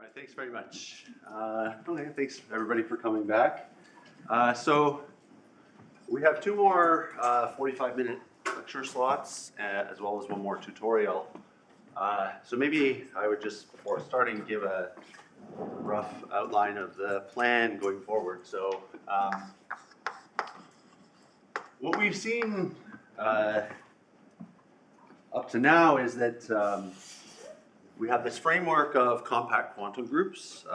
right, thanks very much. Okay, thanks everybody for coming back. So we have two more 45-minute lecture slots, as well as one more tutorial. So maybe I would just, before starting, give a rough outline of the plan going forward. So what we've seen up to now is that we have this framework of compact quantum groups,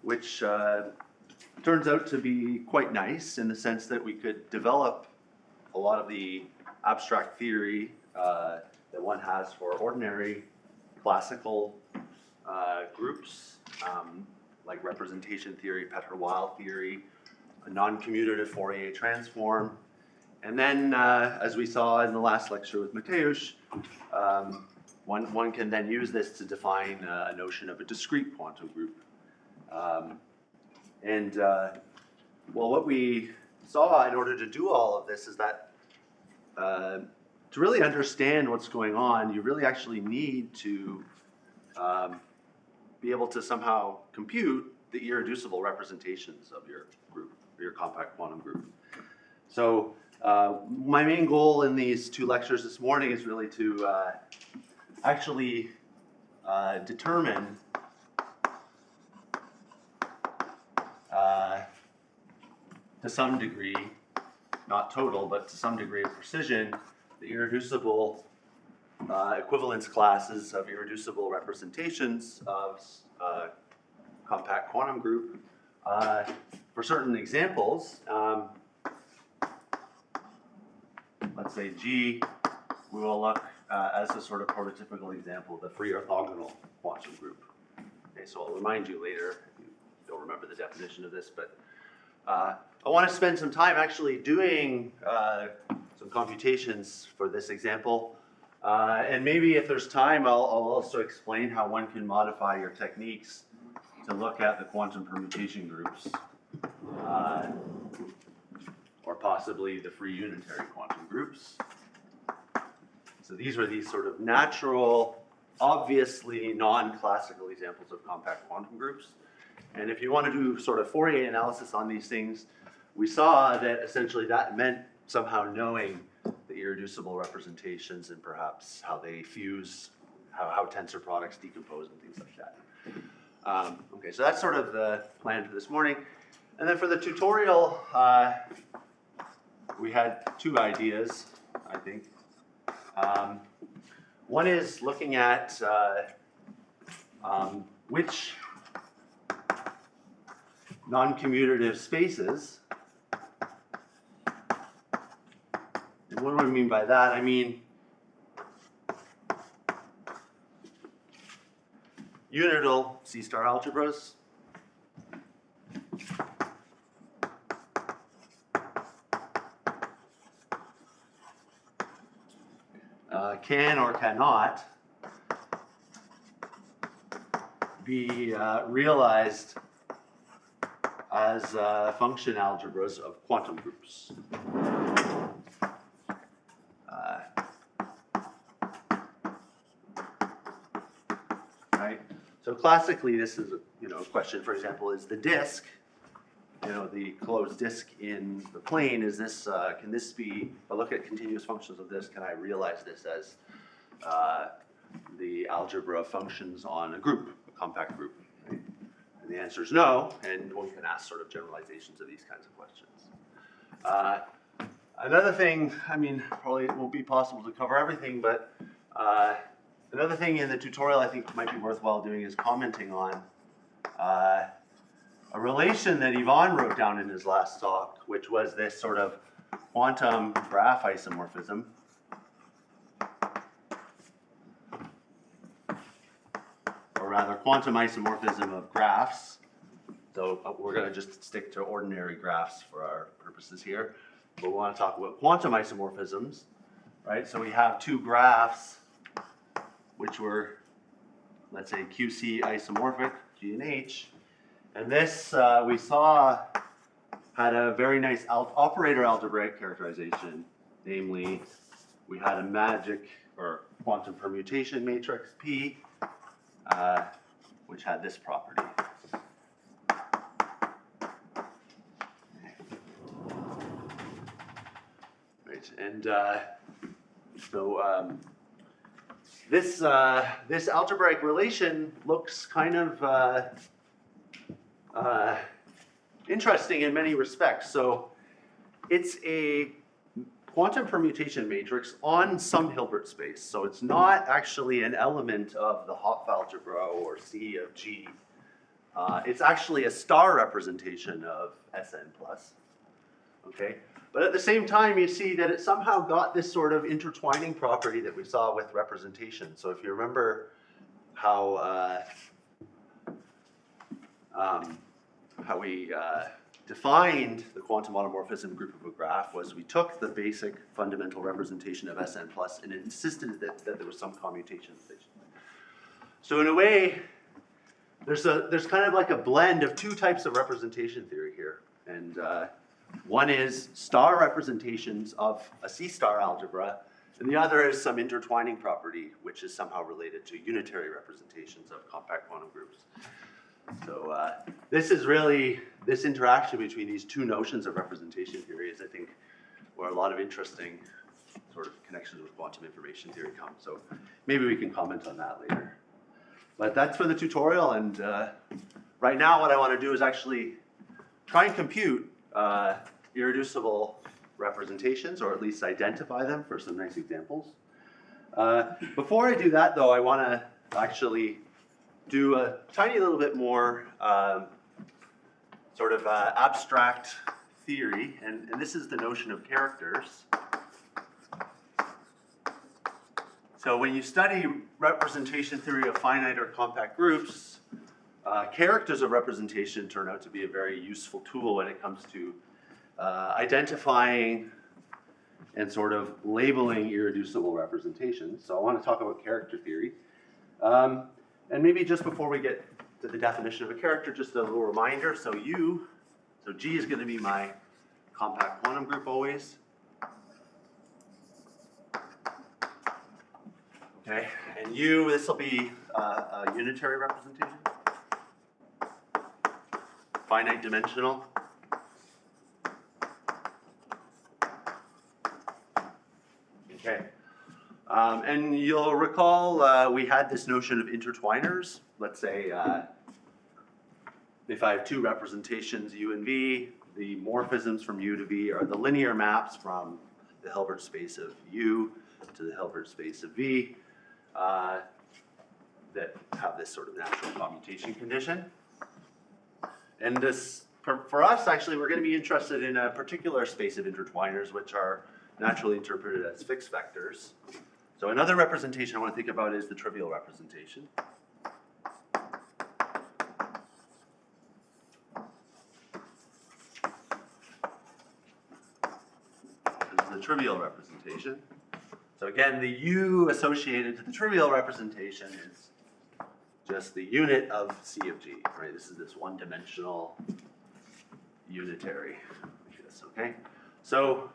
which turns out to be quite nice in the sense that we could develop a lot of the abstract theory that one has for ordinary classical groups, like representation theory, Peter-Weyl theory, a non-commutative Fourier transform. And then, as we saw in the last lecture with Mateusz, one can then use this to define a notion of a discrete quantum group. Well, what we saw in order to do all of this is that to really understand what's going on, you really actually need to be able to somehow compute the irreducible representations of your group, your compact quantum group. So my main goal in these two lectures this morning is really to actually determine to some degree, not total, but to some degree of precision, the irreducible equivalence classes of irreducible representations of compact quantum group. For certain examples, let's say G, we will look as a sort of prototypical example of the free orthogonal quantum group. Okay, so I'll remind you later if you don't remember the definition of this, but I want to spend some time actually doing some computations for this example. And maybe if there's time, I'll also explain how one can modify your techniques to look at the quantum permutation groups, or possibly the free unitary quantum groups. So these are these sort of natural, obviously non-classical examples of compact quantum groups. And if you want to do sort of Fourier analysis on these things, we saw that essentially that meant somehow knowing the irreducible representations and perhaps how they fuse, how tensor products decompose and things like that. Okay, so that's sort of the plan for this morning. And then for the tutorial, we had two ideas, I think. One is looking at which non-commutative spaces. And what do I mean by that? I mean unital C-star algebras can or cannot be realized as function algebras of quantum groups. Right? So classically, this is a question. For example, is the disk, the closed disk in the plane? Is this can this be? If I look at continuous functions of this, can I realize this as the algebra of functions on a group, a compact group? Right? And the answer is no, and one can ask sort of generalizations of these kinds of questions. Another thing, probably it won't be possible to cover everything, but another thing in the tutorial I think might be worthwhile doing is commenting on a relation that Ivan wrote down in his last talk, which was this sort of quantum graph isomorphism. Or rather, quantum isomorphism of graphs. So we're going to just stick to ordinary graphs for our purposes here. But we want to talk about quantum isomorphisms, right? So we have two graphs which were, let's say, QC isomorphic, G and H. And this, we saw, had a very nice operator algebraic characterization. Namely, we had a magic or quantum permutation matrix P which had this property. Right, and so this algebraic relation looks kind of interesting in many respects. So it's a quantum permutation matrix on some Hilbert space. So it's not actually an element of the Hopf algebra or C of G. It's actually a star representation of Sn plus. Okay? But at the same time, you see that it somehow got this sort of intertwining property that we saw with representation. So if you remember how we defined the quantum automorphism group of a graph was we took the basic fundamental representation of Sn plus and insisted that there was some commutation station. So in a way, there's kind of like a blend of two types of representation theory here. And one is star representations of a C star algebra, and the other is some intertwining property, which is somehow related to unitary representations of compact quantum groups. So this is really, this interaction between these two notions of representation theory is, I think, where a lot of interesting sort of connections with quantum information theory come. So maybe we can comment on that later. But that's for the tutorial, and right now what I want to do is actually try and compute irreducible representations, or at least identify them for some nice examples. Before I do that, though, I want to actually do a tiny little bit more sort of abstract theory, and this is the notion of characters. So when you study representation theory of finite or compact groups, characters of representation turn out to be a very useful tool when it comes to identifying and sort of labeling irreducible representations. So I want to talk about character theory. And maybe just before we get to the definition of a character, just a little reminder. So G is going to be my compact quantum group always. Okay, and U, this will be a unitary representation. Finite dimensional. Okay. And you'll recall we had this notion of intertwiners. Let's say if I have two representations, U and V, the morphisms from U to V are the linear maps from the Hilbert space of U to the Hilbert space of V that have this sort of natural commutation condition. And this, for us, actually, we're going to be interested in a particular space of intertwiners, which are naturally interpreted as fixed vectors. So another representation I want to think about is the trivial representation. This is the trivial representation. So again, the U associated to the trivial representation is just the unit of C of G, right? This is this one-dimensional unitary, like this, okay? So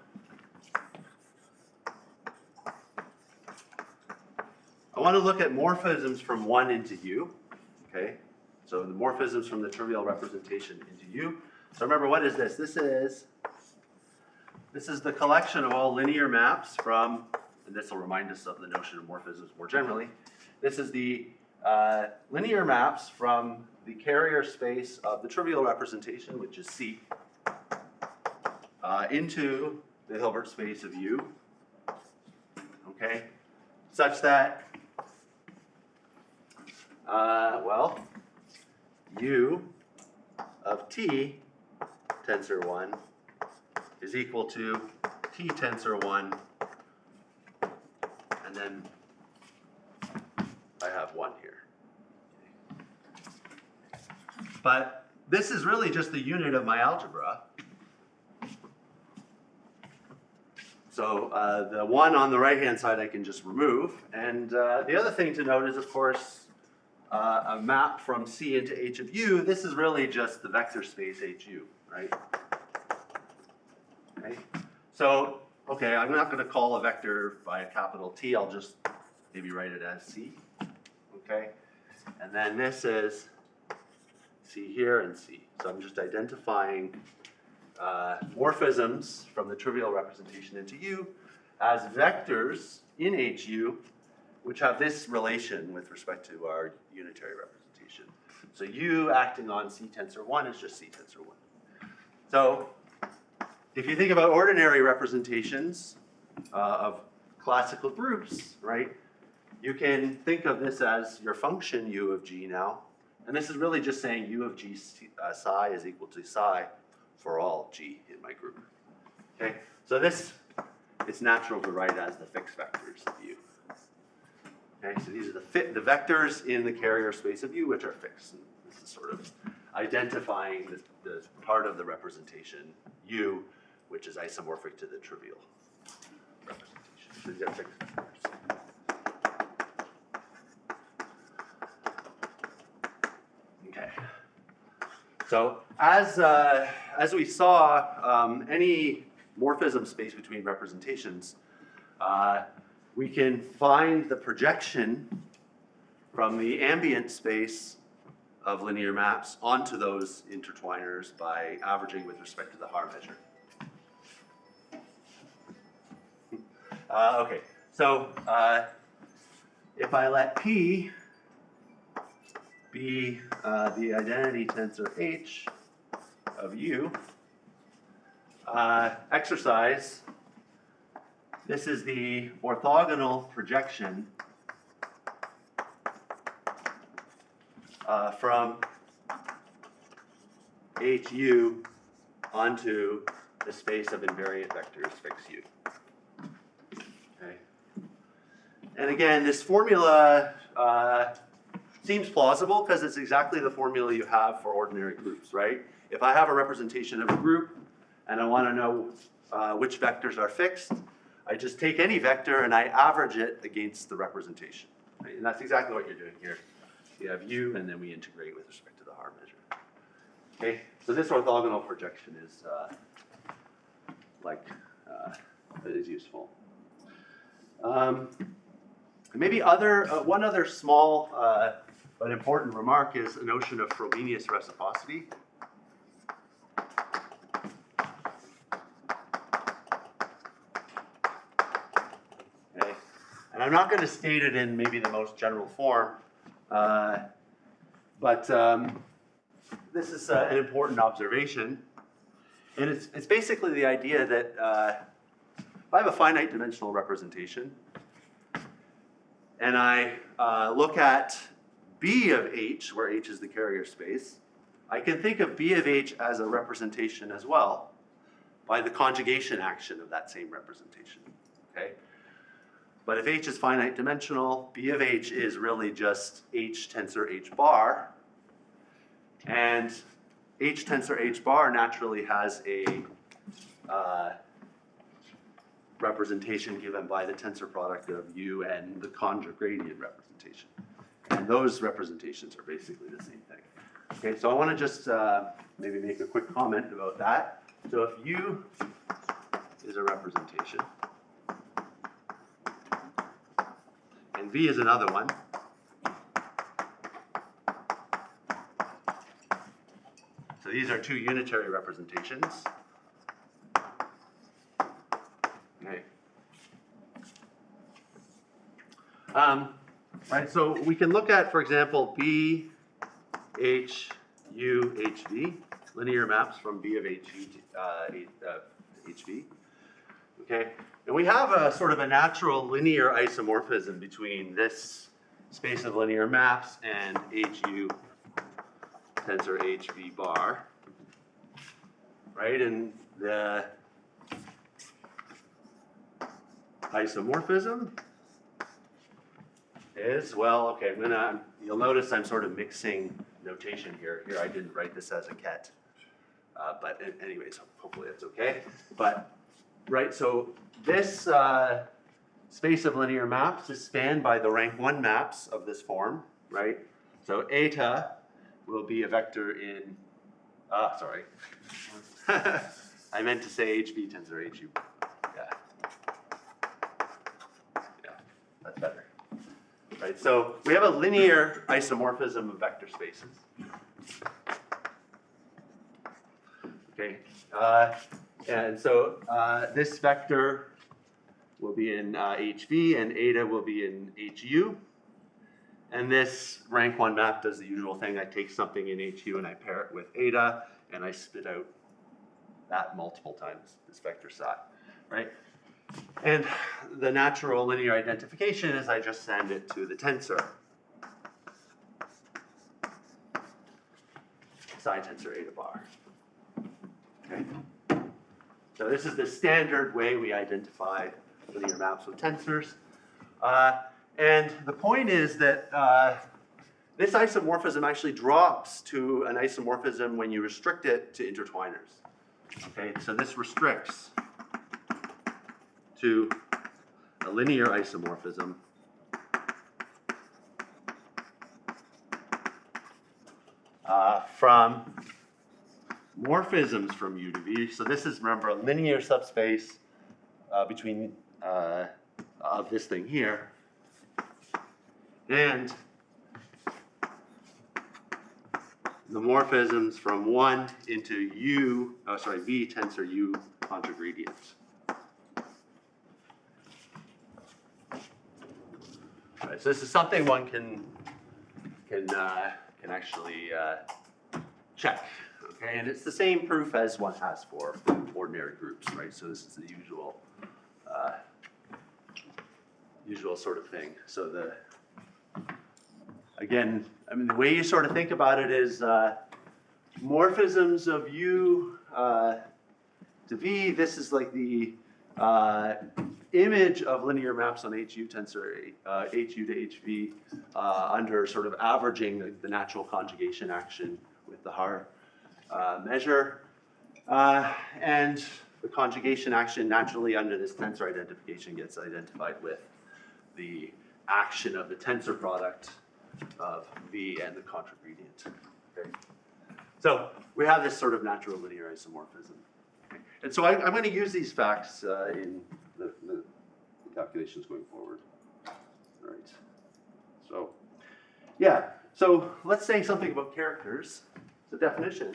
I want to look at morphisms from 1 into U, okay? So the morphisms from the trivial representation into U. So remember, what is this? This is the collection of all linear maps from, and this will remind us of the notion of morphisms more generally. This is the linear maps from the carrier space of the trivial representation, which is C, into the Hilbert space of U, okay? Such that well, U of T tensor 1 is equal to T tensor 1, and then I have 1 here. But this is really just the unit of my algebra. So the 1 on the right-hand side I can just remove. And the other thing to note is, of course, a map from C into H of U. This is really just the vector space HU, right? Okay. So, okay, I'm not going to call a vector by a capital T. I'll just maybe write it as C. Okay. And then this is C here, and C. So I'm just identifying morphisms from the trivial representation into U as vectors in HU, which have this relation with respect to our unitary representation. So U acting on C tensor 1 is just C tensor 1. So if you think about ordinary representations of classical groups, right, you can think of this as your function U of G now. And this is really just saying U of G psi is equal to psi for all G in my group. Okay, so this, it's natural to write as the fixed vectors of U. Okay, so these are the vectors in the carrier space of U which are fixed. And this is sort of identifying the part of the representation U which is isomorphic to the trivial representation. So these are fixed vectors. Okay. So as we saw, any morphism space between representations, we can find the projection from the ambient space of linear maps onto those intertwiners by averaging with respect to the Haar measure. Okay, so if I let P be the identity tensor H of U, exercise, this is the orthogonal projection from HU onto the space of invariant vectors fix U. Okay. And again, this formula seems plausible because it's exactly the formula you have for ordinary groups, right? If I have a representation of a group and I want to know which vectors are fixed, I just take any vector and I average it against the representation. Right? And that's exactly what you're doing here. You have U and then we integrate with respect to the Haar measure. Okay, so this orthogonal projection is is useful. Maybe one other small but important remark is a notion of Frobenius reciprocity. Okay. And I'm not going to state it in maybe the most general form, but this is an important observation. And it's basically the idea that if I have a finite dimensional representation, and I look at B of H, where H is the carrier space, I can think of B of H as a representation as well by the conjugation action of that same representation. Okay? But if H is finite dimensional, B of H is really just H tensor H bar. And H tensor H bar naturally has a representation given by the tensor product of U and the conjugate gradient representation. And those representations are basically the same thing. Okay, so I want to just maybe make a quick comment about that. So if U is a representation, and V is another one, so these are two unitary representations. Okay. Right, so we can look at, for example, B, H, U, H, V, linear maps from B of H, H, V. Okay, and we have a sort of a natural linear isomorphism between this space of linear maps and HU tensor HV bar, right? And the isomorphism is, well, okay, you'll notice I'm sort of mixing notation here. Here I didn't write this as a ket, but anyways, hopefully that's okay. But, right, so this space of linear maps is spanned by the rank 1 maps of this form, right? So eta will be a vector in, sorry. I meant to say HV tensor HU. Yeah, that's better. Right, so we have a linear isomorphism of vector spaces. Okay, and so this vector will be in HV and eta will be in HU. And this rank 1 map does the usual thing. I take something in HU and I pair it with eta and I spit out that multiple times, this vector psi, right? And the natural linear identification is I just send it to the tensor. Psi tensor eta bar. Okay? So this is the standard way we identify linear maps with tensors. And the point is that this isomorphism actually drops to an isomorphism when you restrict it to intertwiners. Okay, so this restricts to a linear isomorphism from morphisms from U to V. So this is, remember, a linear subspace between of this thing here and the morphisms from 1 into U, V tensor U contragradient. Right, so this is something one can actually check. Okay, and it's the same proof as one has for ordinary groups, right? So this is the usual sort of thing. So again, I mean, the way you sort of think about it is morphisms of U to V. This is like the image of linear maps on HU tensor, HU to HV under sort of averaging the natural conjugation action with the Haar measure. And the conjugation action naturally under this tensor identification gets identified with the action of the tensor product of V and the contragradient. Okay. So we have this sort of natural linear isomorphism. Okay. And so I'm going to use these facts in the calculations going forward. All right. So, yeah. So let's say something about characters. The definition.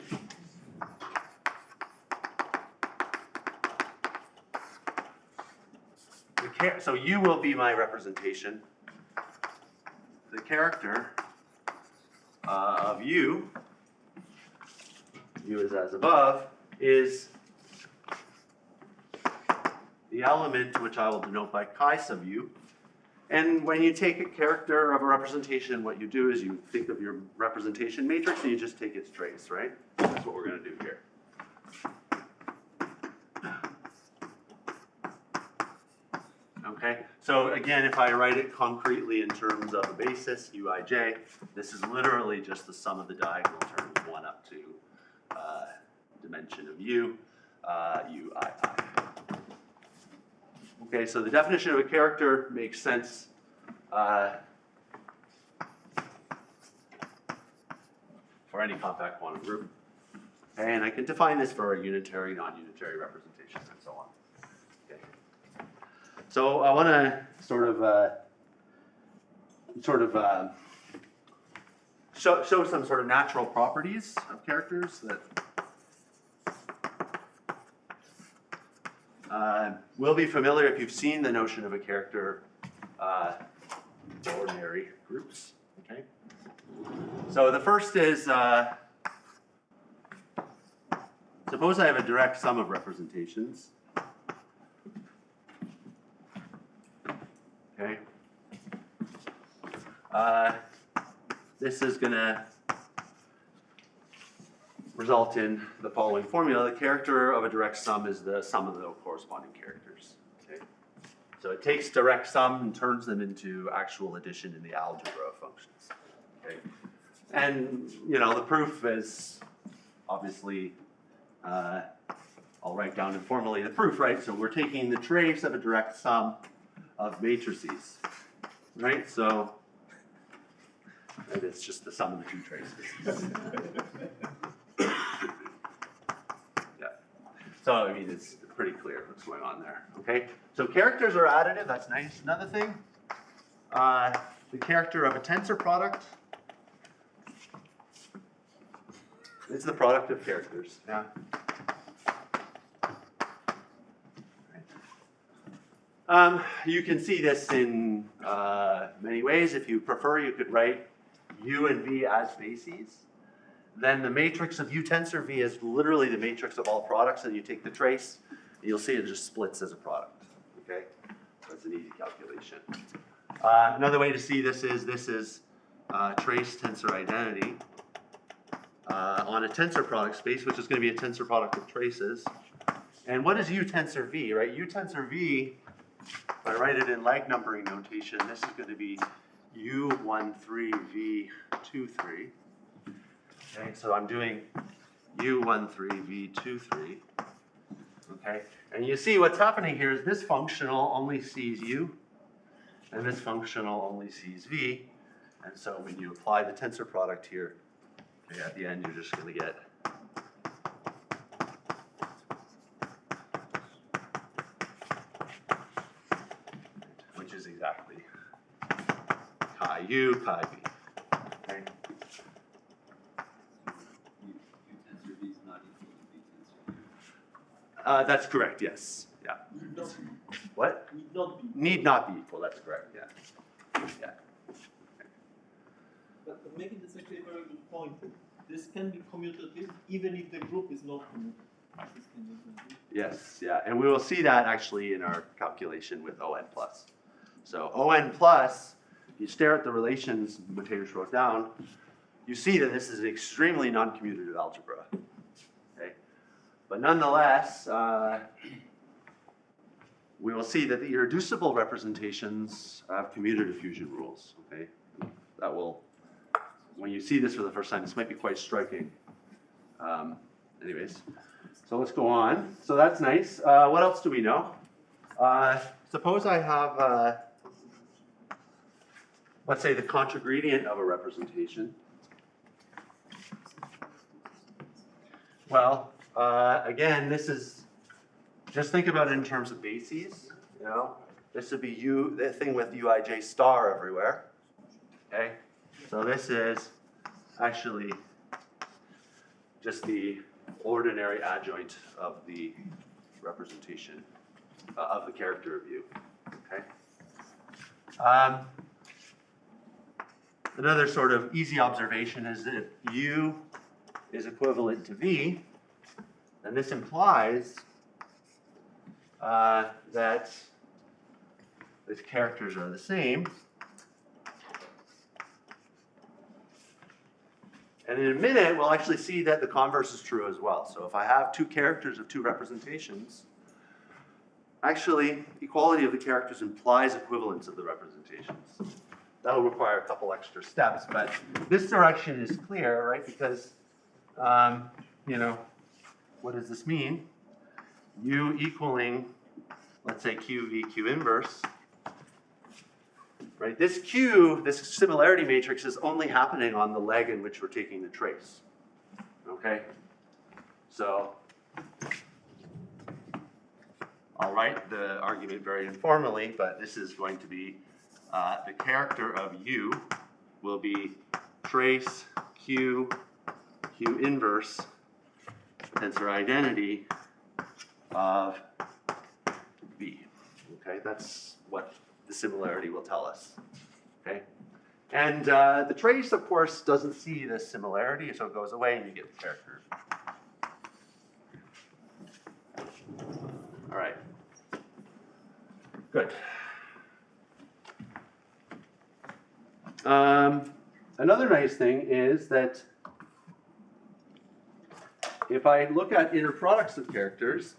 So U will be my representation. The character of U is as above, is the element which I will denote by chi sub U. And when you take a character of a representation, what you do is you think of your representation matrix and you just take its trace, right? That's what we're going to do here. Okay, so again, if I write it concretely in terms of a basis, Uij, this is literally just the sum of the diagonal terms 1 up to dimension of U, Ui. Okay, so the definition of a character makes sense for any compact quantum group. Okay, and I can define this for a unitary, non-unitary representation, and so on. Okay. So I want to sort of show some sort of natural properties of characters that will be familiar if you've seen the notion of a character for ordinary groups. Okay. So the first is suppose I have a direct sum of representations. Okay. This is going to result in the following formula. The character of a direct sum is the sum of the corresponding characters. Okay. So it takes direct sum and turns them into actual addition in the algebra of functions. Okay. And you know the proof is obviously I'll write down informally the proof, right? So we're taking the trace of a direct sum of matrices, right? So it's just the sum of the two traces. Yeah. So I mean, it's pretty clear what's going on there. Okay. So characters are additive. That's nice. Another thing, the character of a tensor product is the product of characters. Yeah. You can see this in many ways. If you prefer, you could write U and V as bases. Then the matrix of U tensor V is literally the matrix of all products, and you take the trace, and you'll see it just splits as a product. Okay, that's an easy calculation. Another way to see this is trace tensor identity on a tensor product space, which is going to be a tensor product of traces. And what is U tensor V, right? U tensor V, if I write it in like numbering notation, this is going to be U13V23. Okay, so I'm doing U13V23. Okay, and you see what's happening here is this functional only sees U, and this functional only sees V. And so when you apply the tensor product here, okay, at the end you're just going to get which is exactly chi U, chi V. Okay. That's correct, yes. Yeah. What? Need not be equal, that's correct, yeah. Yeah. But maybe that's actually a very good point. This can be commutative even if the group is not commutative. Yes, yeah, and we will see that actually in our calculation with ON plus. So ON plus, if you stare at the relations Mateusz wrote down, you see that this is an extremely non-commutative algebra. Okay, but nonetheless, we will see that the irreducible representations have commutative fusion rules. Okay, that will, when you see this for the first time, this might be quite striking. Anyways, so let's go on. So that's nice. What else do we know? Suppose I have, let's say, the contragradient of a representation. Well, again, this is, just think about it in terms of bases. You know, this would be U, the thing with Uij star everywhere. Okay, so this is actually just the ordinary adjoint of the representation of the character of U. Okay. Another sort of easy observation is that if U is equivalent to V, then this implies that its characters are the same. And in a minute, we'll actually see that the converse is true as well. So if I have two characters of two representations, actually, equality of the characters implies equivalence of the representations. That'll require a couple extra steps, but this direction is clear, right? Because, you know, what does this mean? U equaling, let's say, Q V Q inverse. Right, this Q, this similarity matrix is only happening on the leg in which we're taking the trace. Okay? So, I'll write the argument very informally, but this is going to be the character of U will be trace Q, Q inverse, tensor identity of V. Okay, that's what the similarity will tell us. Okay, and the trace, of course, doesn't see this similarity, so it goes away, and you get the character. All right. Good. Another nice thing is that if I look at inner products of characters,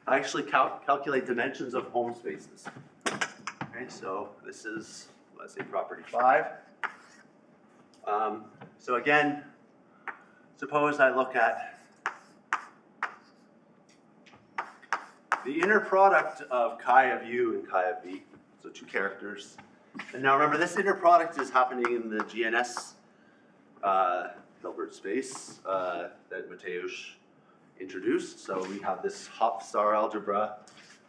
I actually calculate dimensions of home spaces. Okay, so this is, let's say, property 5. So again, suppose I look at the inner product of chi of U and chi of V, so two characters. And now remember, this inner product is happening in the GNS Hilbert space that Mateusz introduced. So we have this hop star algebra.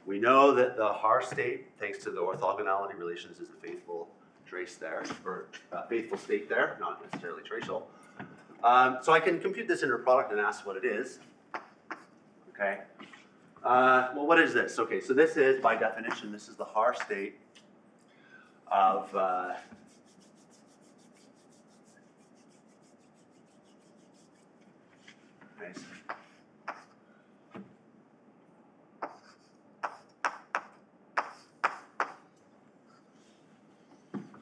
We know that the Haar state, thanks to the orthogonality relations, is a faithful trace there, or faithful state there, not necessarily tracial. So I can compute this inner product and ask what it is. Okay. Well, what is this? Okay, so this is, by definition, this is the Haar state of nice.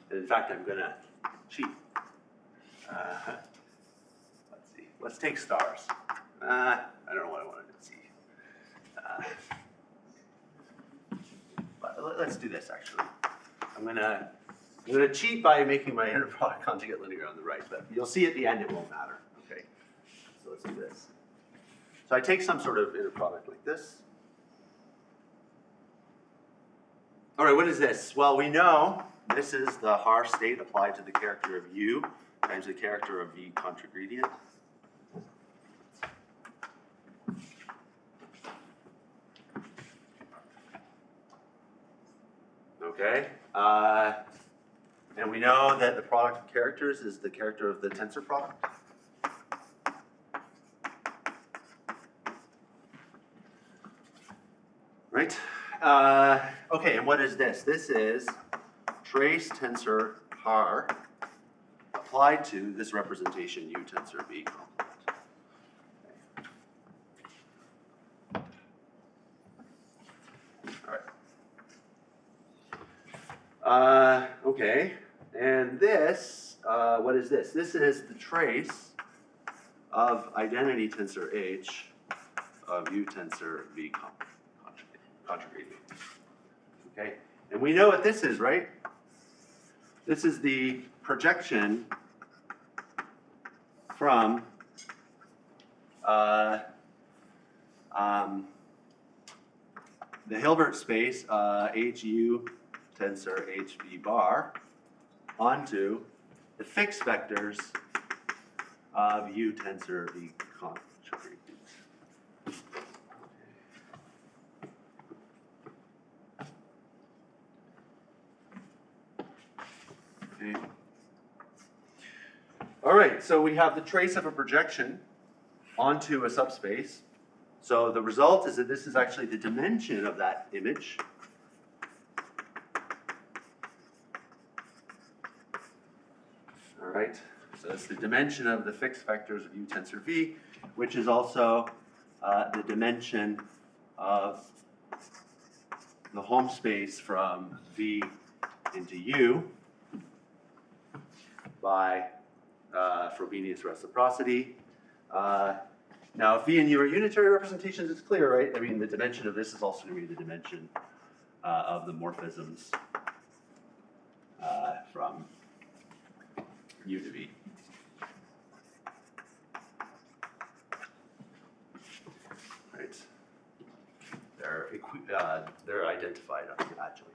And in fact, I'm gonna cheat. Let's see. Let's take stars. I don't know what I wanted to see. But let's do this actually. I'm gonna cheat by making my inner product conjugate linear on the right, but you'll see at the end it won't matter. Okay. So let's do this. So I take some sort of inner product like this. All right, what is this? Well, we know this is the Haar state applied to the character of U times the character of V contragradient. Okay, and we know that the product of characters is the character of the tensor product. Right? Okay, and what is this? This is trace tensor Haar applied to this representation U tensor V complement. Okay, and this, what is this? This is the trace of identity tensor H of U tensor V conjugate. Okay, and we know what this is, right? This is the projection from the Hilbert space HU tensor HV bar onto the fixed vectors of U tensor V conjugate. Okay. All right, so we have the trace of a projection onto a subspace. So the result is that this is actually the dimension of that image. All right, so it's the dimension of the fixed vectors of U tensor V, which is also the dimension of the home space from V into U by Frobenius reciprocity. Now, if V and U are unitary representations, it's clear, right? I mean, the dimension of this is also going to be the dimension of the morphisms from U to V. Right? They're identified on the adjoint.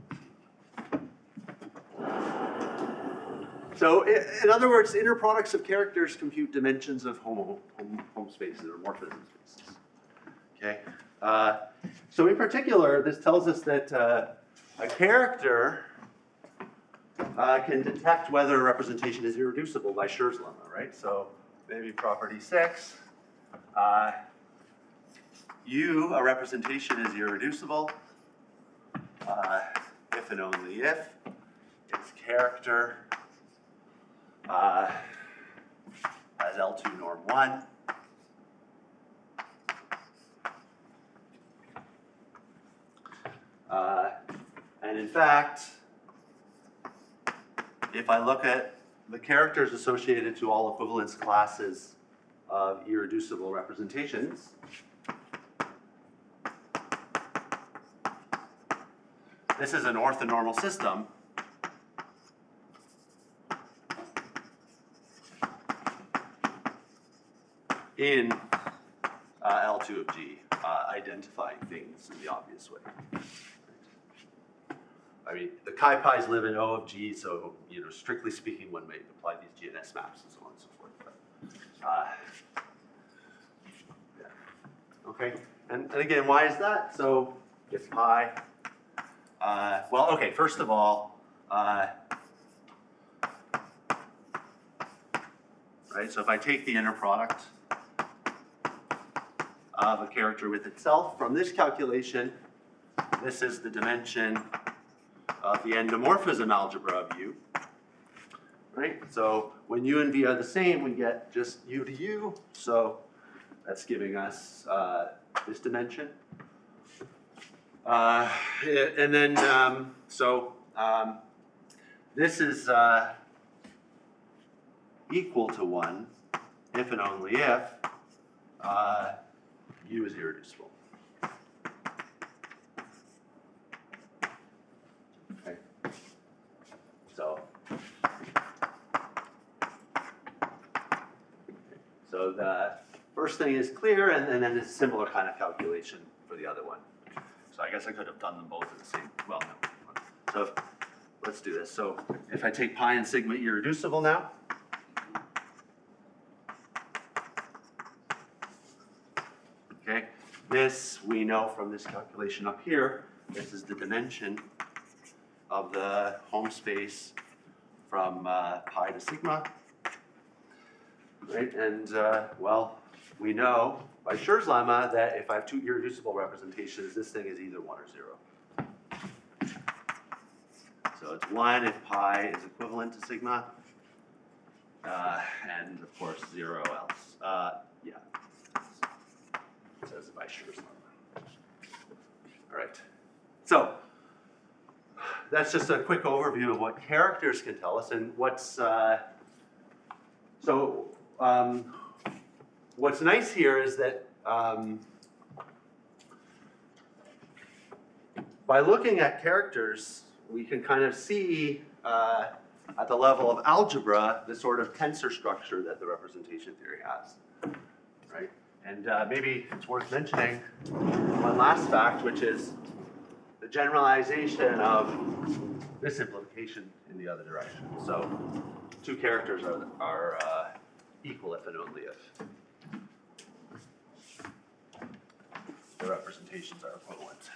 So, in other words, inner products of characters compute dimensions of home spaces or morphism spaces. Okay. So, in particular, this tells us that a character can detect whether a representation is irreducible by Schur's lemma, right? So, maybe property 6. U, a representation is irreducible if and only if its character has L2 norm 1. And in fact, if I look at the characters associated to all equivalence classes of irreducible representations, this is an orthonormal system. In L2 of G, identifying things in the obvious way. I mean, the chi-pi's live in O of G, so, you know, strictly speaking, one may apply these GNS maps and so on and so forth. But, yeah. Okay, and again, why is that? So, if pi, well, okay, first of all, right, so if I take the inner product of a character with itself. From this calculation, this is the dimension of the endomorphism algebra of U. Right? So when U and V are the same, we get just U to U. So that's giving us this dimension. And then, this is equal to 1 if and only if U is irreducible. Okay. So the first thing is clear, and then it's a similar kind of calculation for the other one. So I guess I could have done them both at the same, well, no. So let's do this. So if I take pi and sigma irreducible now, okay, this we know from this calculation up here, this is the dimension of the home space from pi to sigma, right? And well, we know by Schur's lemma that if I have two irreducible representations, this thing is either 1 or 0. So it's 1 if pi is equivalent to sigma, and of course 0 else. Yeah, it says by Schur's lemma. All right, so that's just a quick overview of what characters can tell us, and what's what's nice here is that by looking at characters, we can kind of see at the level of algebra the sort of tensor structure that the representation theory has, right? And maybe it's worth mentioning one last fact, which is the generalization of this implication in the other direction. So two characters are equal if and only if the representations are equivalent.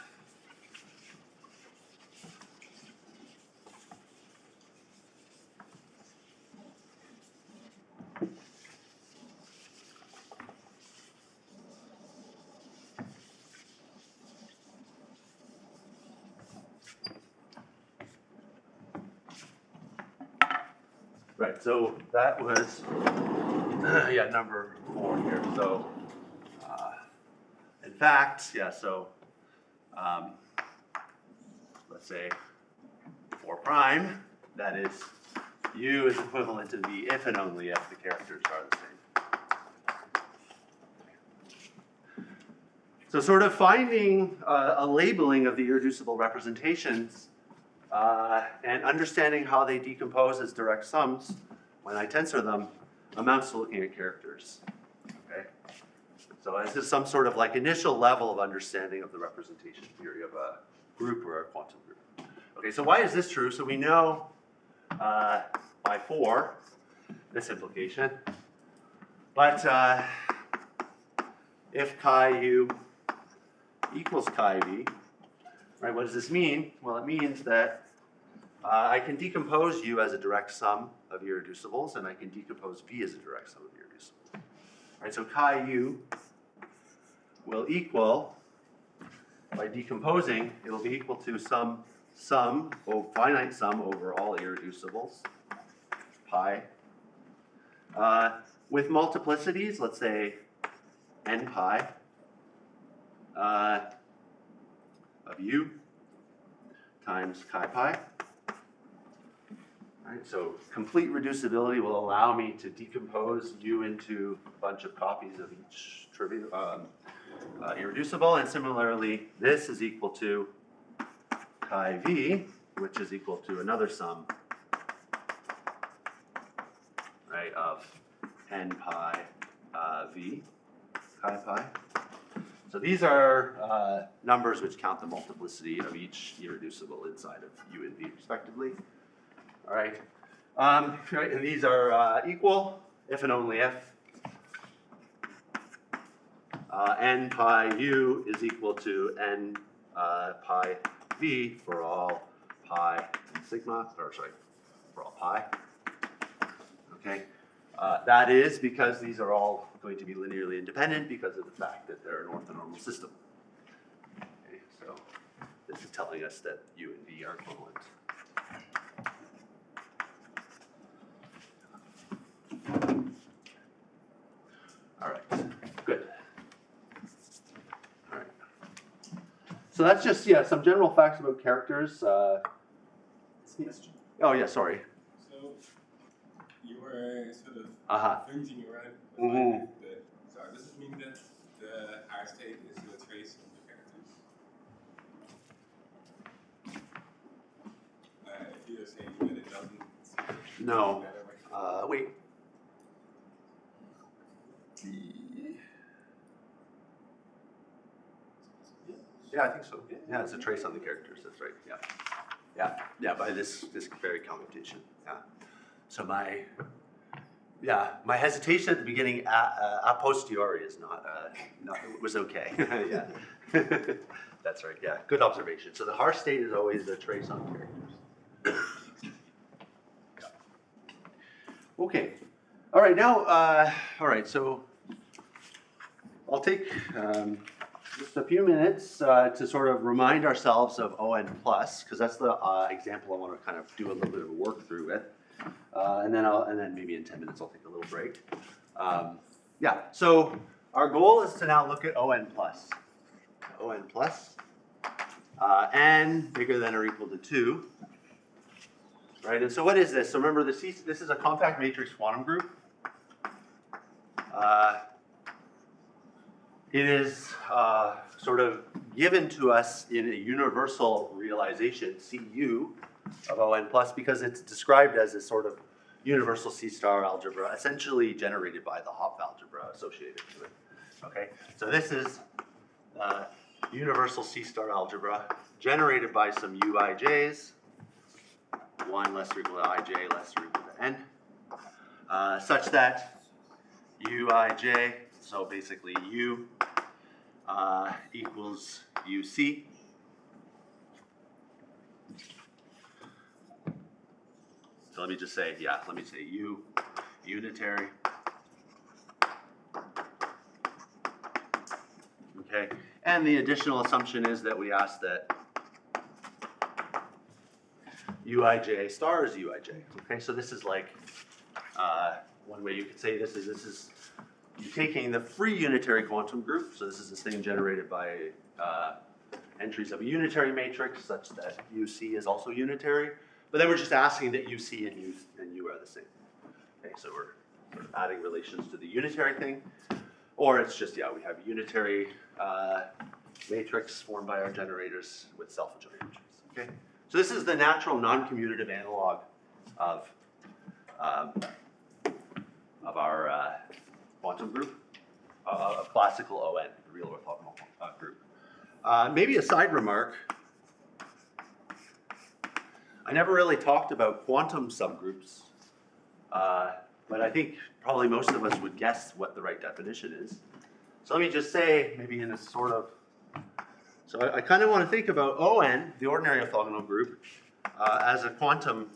Right, so that was, yeah, number 4 here. So, in fact, yeah, so let's say 4 prime, that is, U is equivalent to V if and only if the characters are the same. So sort of finding a labeling of the irreducible representations and understanding how they decompose as direct sums when I tensor them amounts to looking at characters. Okay? So this is some sort of like initial level of understanding of the representation theory of a group or a quantum group. Okay, so why is this true? So we know by 4 this implication, but if chi u equals chi v, right, what does this mean? Well, it means that I can decompose U as a direct sum of irreducibles, and I can decompose V as a direct sum of irreducibles. Right, so chi U will equal, by decomposing, it will be equal to some finite sum over all irreducibles, pi. With multiplicities, let's say n pi of U times chi pi. Right, so complete reducibility will allow me to decompose U into a bunch of copies of each irreducible, and similarly, this is equal to chi v, which is equal to another sum, right, of n pi v chi pi. So these are numbers which count the multiplicity of each irreducible inside of U and V, respectively. All right, right, and these are equal if and only if n pi u is equal to n pi v for all pi and sigma, or sorry, for all pi. Okay, That is because these are all going to be linearly independent because of the fact that they're an orthonormal system. Okay, so this is telling us that U and V are equivalent. All right, good. All right. So that's just, yeah, some general facts about characters. Question. Oh, yeah, sorry. So you were sort of thinking around so does it mean that the R state is a trace of the characters? If you're saying that it doesn't. No. Wait. Yeah, I think so. Yeah, it's a trace on the characters. That's right. Yeah. By this very commutation. Yeah. So my hesitation at the beginning a posteriori is not was okay. Yeah. That's right. Yeah. Good observation. So the R state is always a trace on characters. Yeah. Okay. All right. Now. All right. So I'll take. Just a few minutes to sort of remind ourselves of ON plus, because that's the example I want to kind of do a little bit of a work through with, and then maybe in 10 minutes I'll take a little break. Yeah. So our goal is to now look at ON plus. ON plus, n bigger than or equal to 2. Right. And so what is this? So remember, this is a compact matrix quantum group. It is sort of given to us in a universal realization, Cu of On plus, because it's described as a sort of universal C-star algebra, essentially generated by the Hopf algebra associated to it. Okay, so this is universal C-star algebra generated by some Uij's, 1 less or equal to ij less or equal to n, such that Uij, so basically U equals UC. So let me just say, U unitary. Okay, and the additional assumption is that we ask that Uij star is Uij. Okay, so this is like one way you could say this is you're taking the free unitary quantum group, so this is this thing generated by entries of a unitary matrix such that UC is also unitary, but then we're just asking that UC and U are the same. Okay, so we're sort of adding relations to the unitary thing, or it's just, yeah, we have a unitary matrix formed by our generators with self-adjoint entries. Okay, so this is the natural non-commutative analog of our quantum group, of classical ON, the real orthogonal group. Maybe a side remark. I never really talked about quantum subgroups, but I think probably most of us would guess what the right definition is. So let me just say, maybe in a sort of, so I kind of want to think about ON, the ordinary orthogonal group, as a quantum.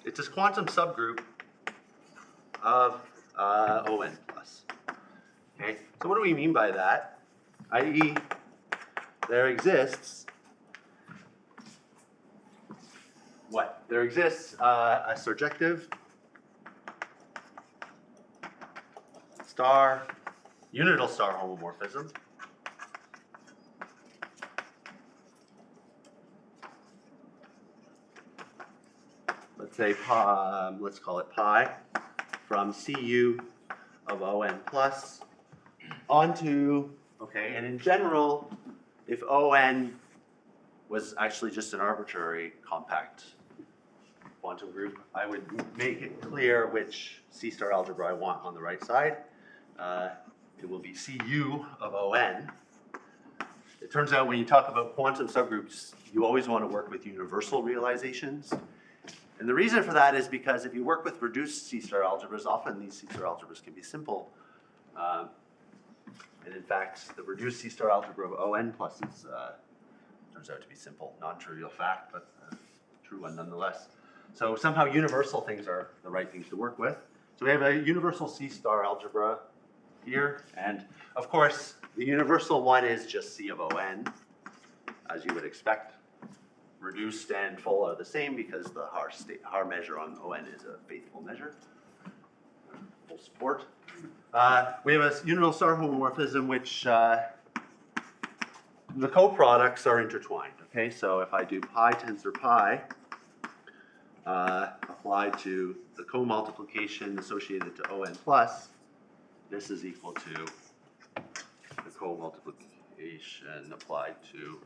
It's this quantum subgroup of ON plus. Okay, so what do we mean by that? I.e., there exists what? There exists a surjective star, unital star homomorphism. Let's say pi, let's call it pi, from Cu of On plus onto, okay, and in general, if On was actually just an arbitrary compact quantum group, I would make it clear which C-star algebra I want on the right side. It will be Cu of On. It turns out when you talk about quantum subgroups, you always want to work with universal realizations. And the reason for that is because if you work with reduced C-star algebras, often these C-star algebras can be simple. And in fact, the reduced C-star algebra of On plus is, turns out to be simple. Non-trivial fact, but true one nonetheless. So somehow universal things are the right things to work with. So we have a universal C-star algebra here, and of course, the universal one is just C of ON, as you would expect. Reduced and full are the same because the Haar measure on ON is a faithful measure. Full support. We have a universal star homomorphism which the coproducts are intertwined. Okay, so if I do pi tensor pi applied to the co-multiplication associated to ON plus, this is equal to the co-multiplication applied to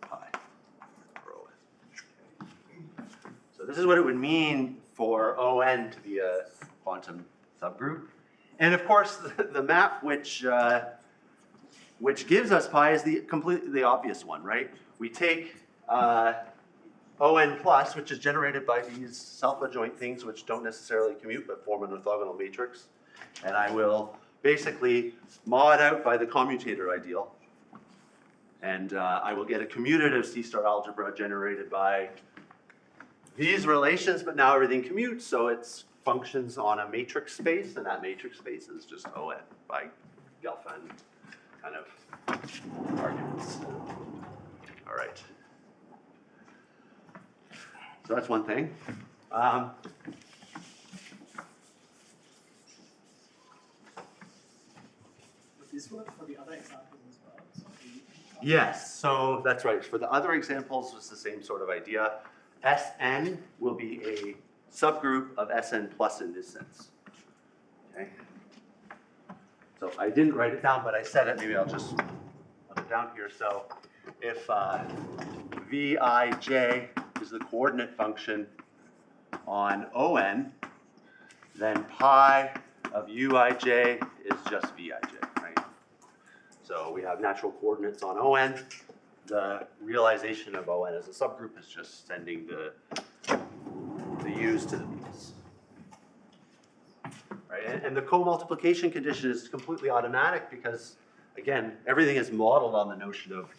pi for ON. So this is what it would mean for ON to be a quantum subgroup. And of course, the map which gives us pi is completely the obvious one, right? We take ON plus, which is generated by these self-adjoint things which don't necessarily commute but form an orthogonal matrix. And I will basically mod out by the commutator ideal. And I will get a commutative C-star algebra generated by these relations, but now everything commutes, so it's functions on a matrix space, and that matrix space is just ON by Gelfand kind of arguments. All right. So that's one thing. Would this work for the other examples as well? Yes, so that's right. For the other examples, it's the same sort of idea. Sn will be a subgroup of Sn plus in this sense. Okay. So I didn't write it down, but I said it. Maybe I'll just put it down here. So if Vij is the coordinate function on On, then pi of Uij is just Vij, right? So we have natural coordinates on On. The realization of On as a subgroup is just sending the U's to the V's. Right? And the co-multiplication condition is completely automatic because, again, everything is modeled on the notion of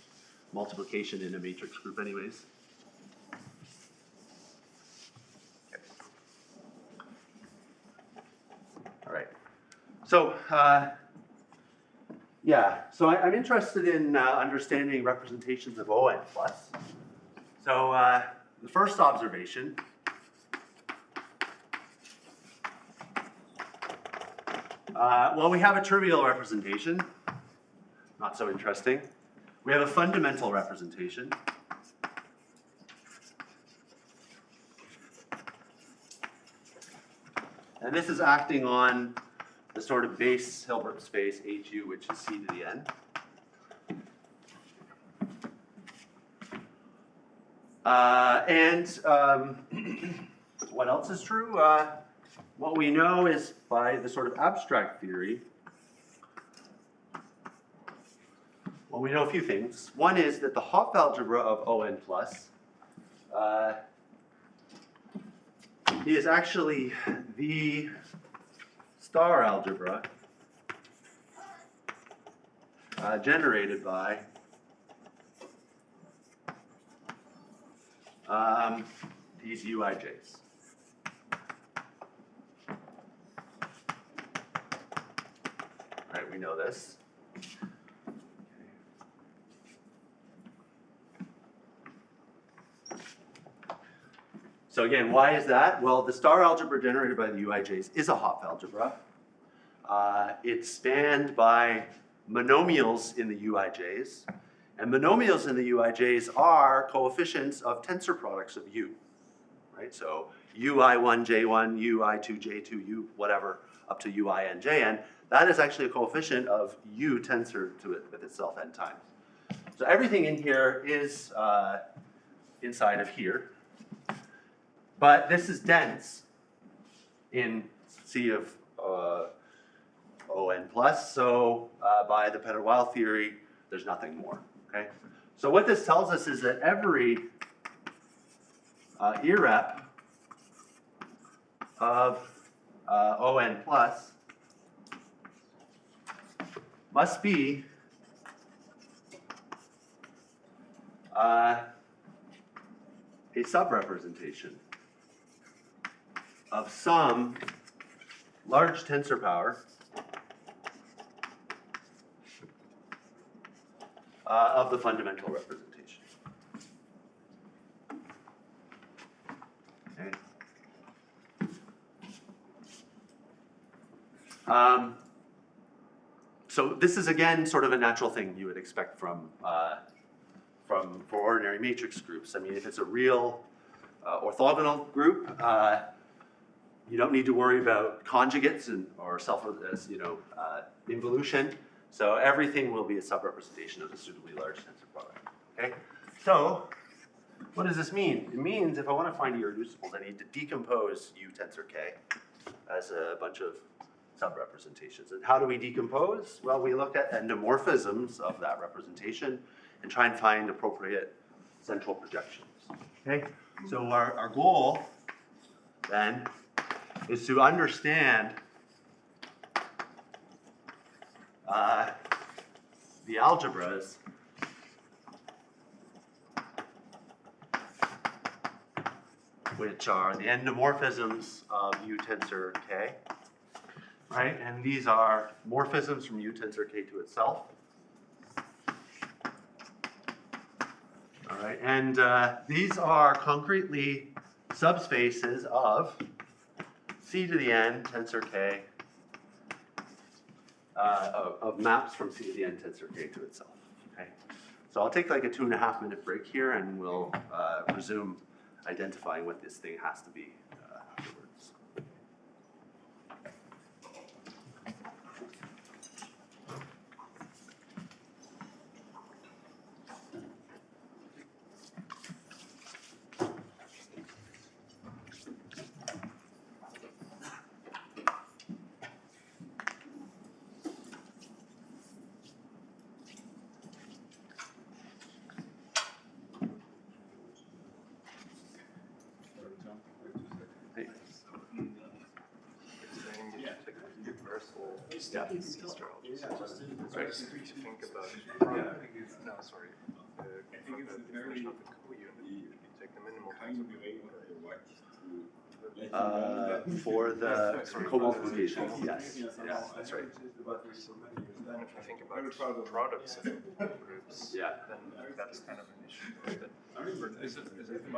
multiplication in a matrix group anyways. Okay. All right. So, so I'm interested in understanding representations of On plus. So the first observation well, we have a trivial representation, not so interesting. We have a fundamental representation. And this is acting on the sort of base Hilbert space HU, which is C to the n. What else is true? What we know is by the sort of abstract theory, well, we know a few things. One is that the Hopf algebra of On plus is actually the star algebra generated by these Uij's. Right, we know this. So again, why is that? Well, the star algebra generated by the Uij's is a Hopf algebra. It's spanned by monomials in the Uij's. And monomials in the Uij's are coefficients of tensor products of U. Right? So Ui1, J1, Ui2, J2, U whatever, up to Ui and Jn. That is actually a coefficient of U tensor to it with itself n times. So everything in here is inside of here. But this is dense in C of On plus, so by the Peter-Weil theory, there's nothing more, okay? So what this tells us is that every irrep of On plus must be a subrepresentation of some large tensor power of the fundamental representation. Okay. So this is again sort of a natural thing you would expect for ordinary matrix groups. I mean, if it's a real orthogonal group, you don't need to worry about conjugates or involution. So everything will be a subrepresentation of a suitably large tensor product. Okay. So what does this mean? It means if I want to find irreducibles, I need to decompose U tensor K as a bunch of subrepresentations. And how do we decompose? Well, we look at endomorphisms of that representation and try and find appropriate central projections. Okay? So our goal then is to understand the algebras which are the endomorphisms of U tensor K, right? And these are morphisms from U tensor K to itself. All right, and these are concretely subspaces of C to the n tensor K, of maps from C to the n tensor K to itself. Okay, so I'll take like a 2.5-minute break here, and we'll resume identifying what this thing has to be afterwards. Yeah. Right. Think about no, sorry. I think it's very you take the minimal For the co-multiplication, yes. Yeah, that's right. Then if I think about products of groups, Yeah. then that's kind of an issue.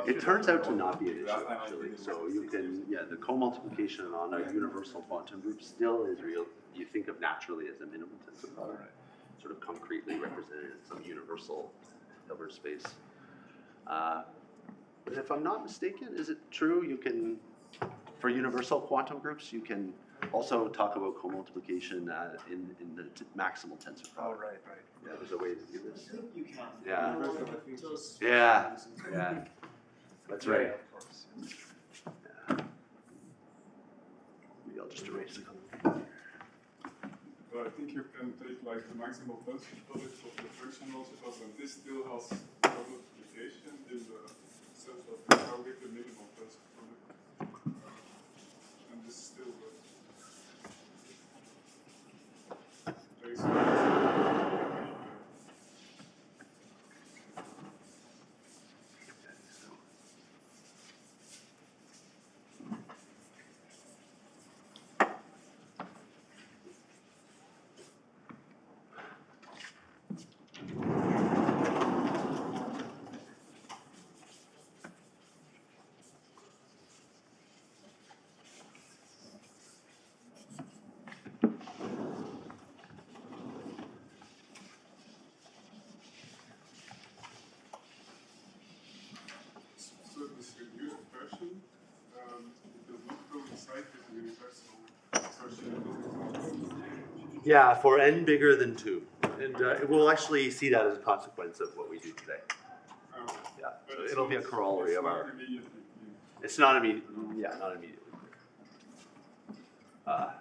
It turns out to not be an issue, actually. So you can, the co-multiplication on a universal quantum group still is real. You think of naturally as a minimum tensor product, sort of concretely represented in some universal Hilbert space. But if I'm not mistaken, is it true you can, for universal quantum groups, you can also talk about co-multiplication in the maximal tensor product? Oh, right. Yeah, there's a way to do this. You can. Yeah. Yeah. Yeah. That's right. Of course. Yeah. Maybe I'll just erase a couple. But I think you can take like the maximal tensor product of the functional because and this still has multiplication in the sense that we now get the minimal tensor product. And this still takes so this reduced version it does not coincide with the universal version. Yeah, for n bigger than 2. And we'll actually see that as a consequence of what we do today. Yeah, so it'll be a corollary of our... It's not immediate. Yeah, not immediately. Well.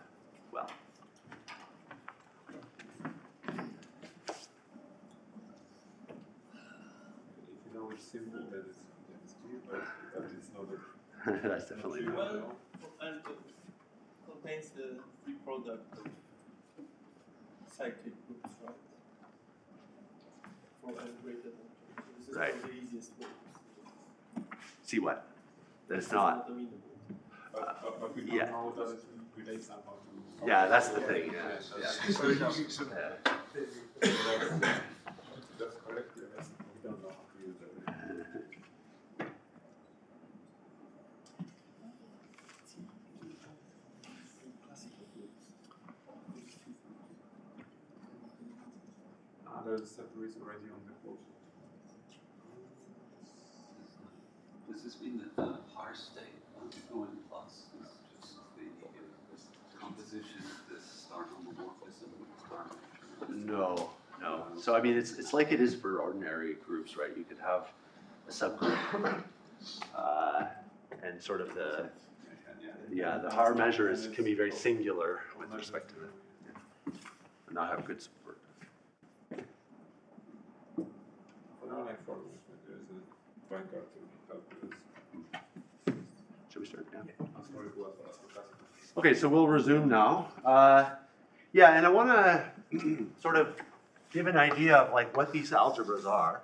If you know it's simple, then it's clear, but it's not a... That's definitely not. Well, and contains the free product of cyclic groups, right? For n greater than 2. This is Right. the easiest way. See what? That it's not. amenable. But we don't Yeah. know that it relates somehow to. Yeah, that's the thing. Yeah. So that's correct. Yes. We don't know how to use that. The separator is already on the quote. Does this mean that the higher state ON plus is just the composition of this star homomorphism with star matrix? No, no. So I mean, it's like it is for ordinary groups, right? You could have a subgroup, and sort of the the Haar measures can be very singular with respect to the, and not have good support. For now, like for there is a bank card to help with this. Should we start? Yeah. As for it was for classical. Okay, so we'll resume now. Yeah, and I want to sort of give an idea of like what these algebras are.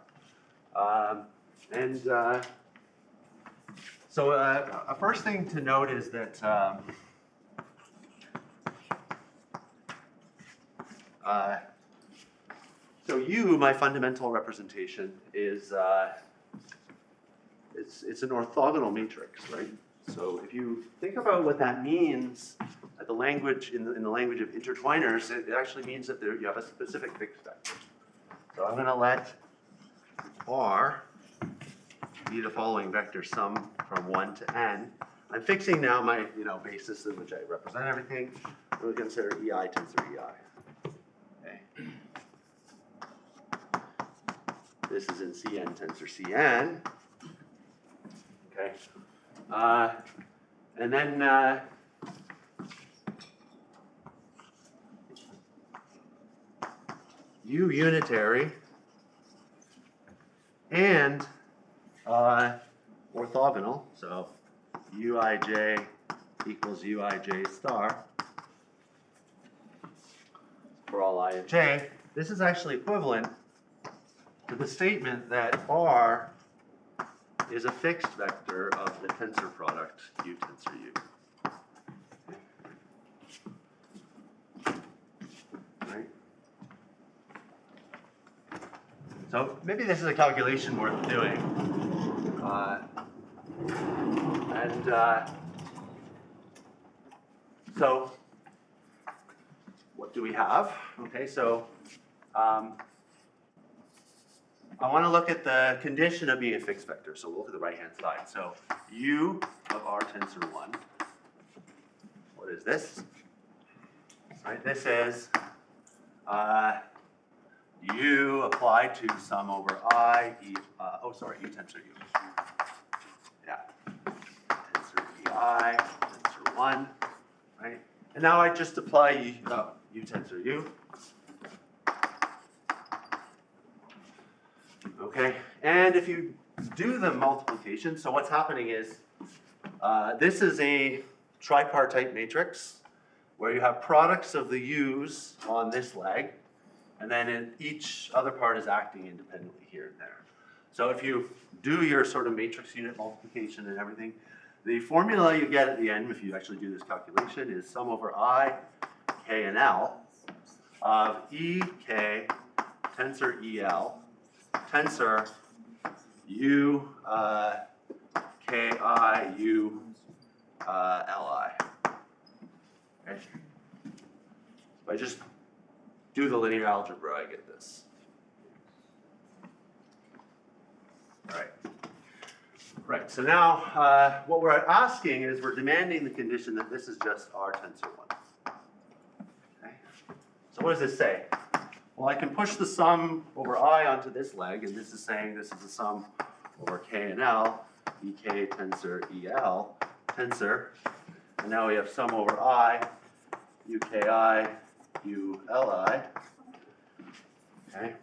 So a first thing to note is that so U, my fundamental representation, is it's an orthogonal matrix, right? So if you think about what that means at the language in the language of intertwiners, it actually means that you have a specific fixed vector. So I'm going to let R be the following vector sum from 1 to n. I'm fixing now my basis in which I represent everything. We'll consider EI tensor EI. Okay. This is in Cn tensor Cn. Okay. And then U unitary and orthogonal, so Uij equals Uij star for all I and j. This is actually equivalent to the statement that R is a fixed vector of the tensor product U tensor U. Right? So maybe this is a calculation worth doing. So what do we have? Okay, so I want to look at the condition of being a fixed vector. So we'll look at the right-hand side. So U of R tensor 1. What is this? Right, this is U applied to sum over I, U tensor U. Yeah. Tensor EI, tensor 1. Right? And now I just apply U tensor U. Okay, and if you do the multiplication, so what's happening is this is a tripartite matrix where you have products of the U's on this leg, and then each other part is acting independently here and there. So if you do your sort of matrix unit multiplication and everything, the formula you get at the end, if you actually do this calculation, is sum over I, K, and L of E, K, tensor EL, tensor U, Ki, U, Li. Okay. If I just do the linear algebra, I get this. All right. Right, so now what we're asking is we're demanding the condition that this is just R tensor 1. Okay. So what does this say? Well, I can push the sum over I onto this leg, and this is saying this is the sum over K and L, EK tensor EL, tensor, and now we have sum over I, UKI, ULI. Okay.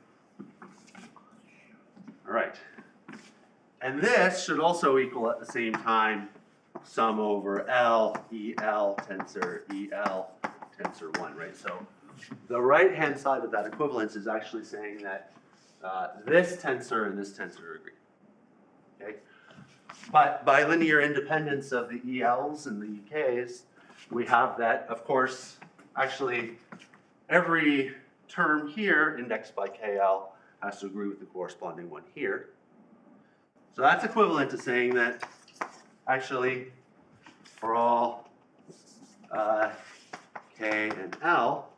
All right. And this should also equal at the same time sum over L, EL, tensor EL, tensor 1, right? So the right-hand side of that equivalence is actually saying that this tensor and this tensor agree. Okay. But by linear independence of the ELs and the EKs, we have that, of course, actually every term here indexed by KL has to agree with the corresponding one here. So that's equivalent to saying that actually for all K and L,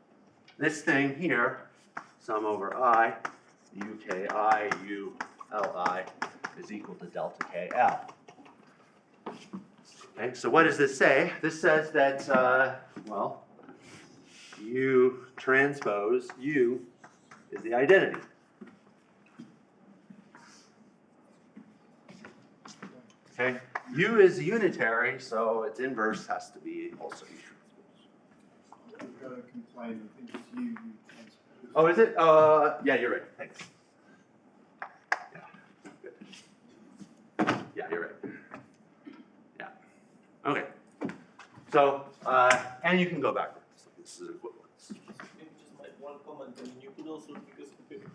this thing here, sum over I, UKI, ULI, is equal to delta KL. Okay, so what does this say? This says that, well, U transpose U is the identity. Okay, U is unitary, so its inverse has to be also U transpose. I'm going to complain, I think it's you transpose. Oh, is it? Yeah, you're right. Thanks. Yeah, good. Yeah, you're right. Yeah. Okay. So, and you can go backwards. So this is equivalence. Maybe just like one comment. I mean, you could also,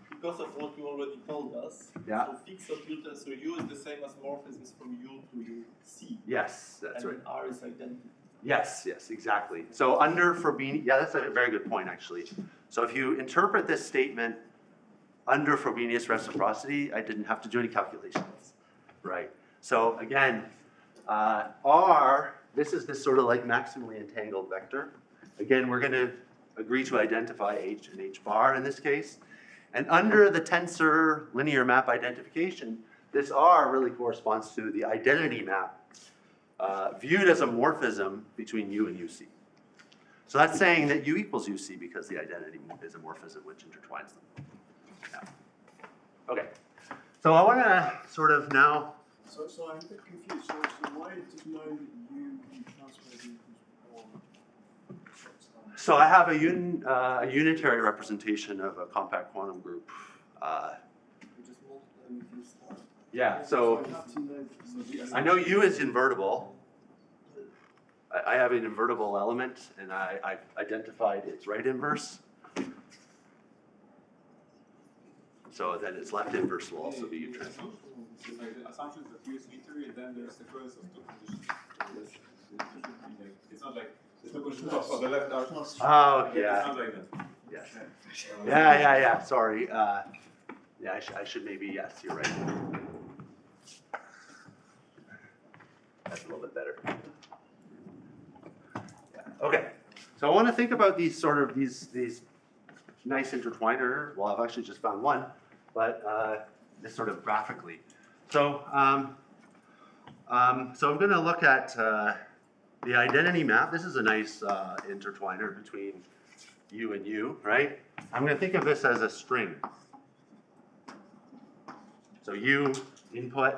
because of what you already told us, Yeah. so fix of U tensor U is the same as morphisms from U to C. Yes, that's and right. R is identity. Yes, yes, exactly. So under Frobenius, yeah, that's a very good point, actually. So if you interpret this statement under Frobenius reciprocity, I didn't have to do any calculations, right? So again, R, this is this sort of like maximally entangled vector. Again, we're going to agree to identify H and H bar in this case. And under the tensor linear map identification, this R really corresponds to the identity map viewed as a morphism between U and UC. So that's saying that U equals UC because the identity is a morphism which intertwines them. Yeah. Okay. So I want to sort of now. So I'm a bit confused. So why did you know that U transpose equals 1? So I have a unitary representation of a compact quantum group. You just multiply with your star. Yeah, so I have to know because I know U is invertible. I have an invertible element, and I identified its right inverse. So then its left inverse will also be U transpose. It's like the assumption that U is unitary, and then there's the choice of two conditions. It's not like the two conditions on the left are. Oh, It's yeah. not like that. Yes. Yeah. Sorry. Yeah, I should maybe, yes, you're right. That's a little bit better. Yeah. Okay. So I want to think about these sort of these nice intertwiner. Well, I've actually just found one, but this sort of graphically. So so I'm going to look at the identity map. This is a nice intertwiner between U and U, right? I'm going to think of this as a string. So U input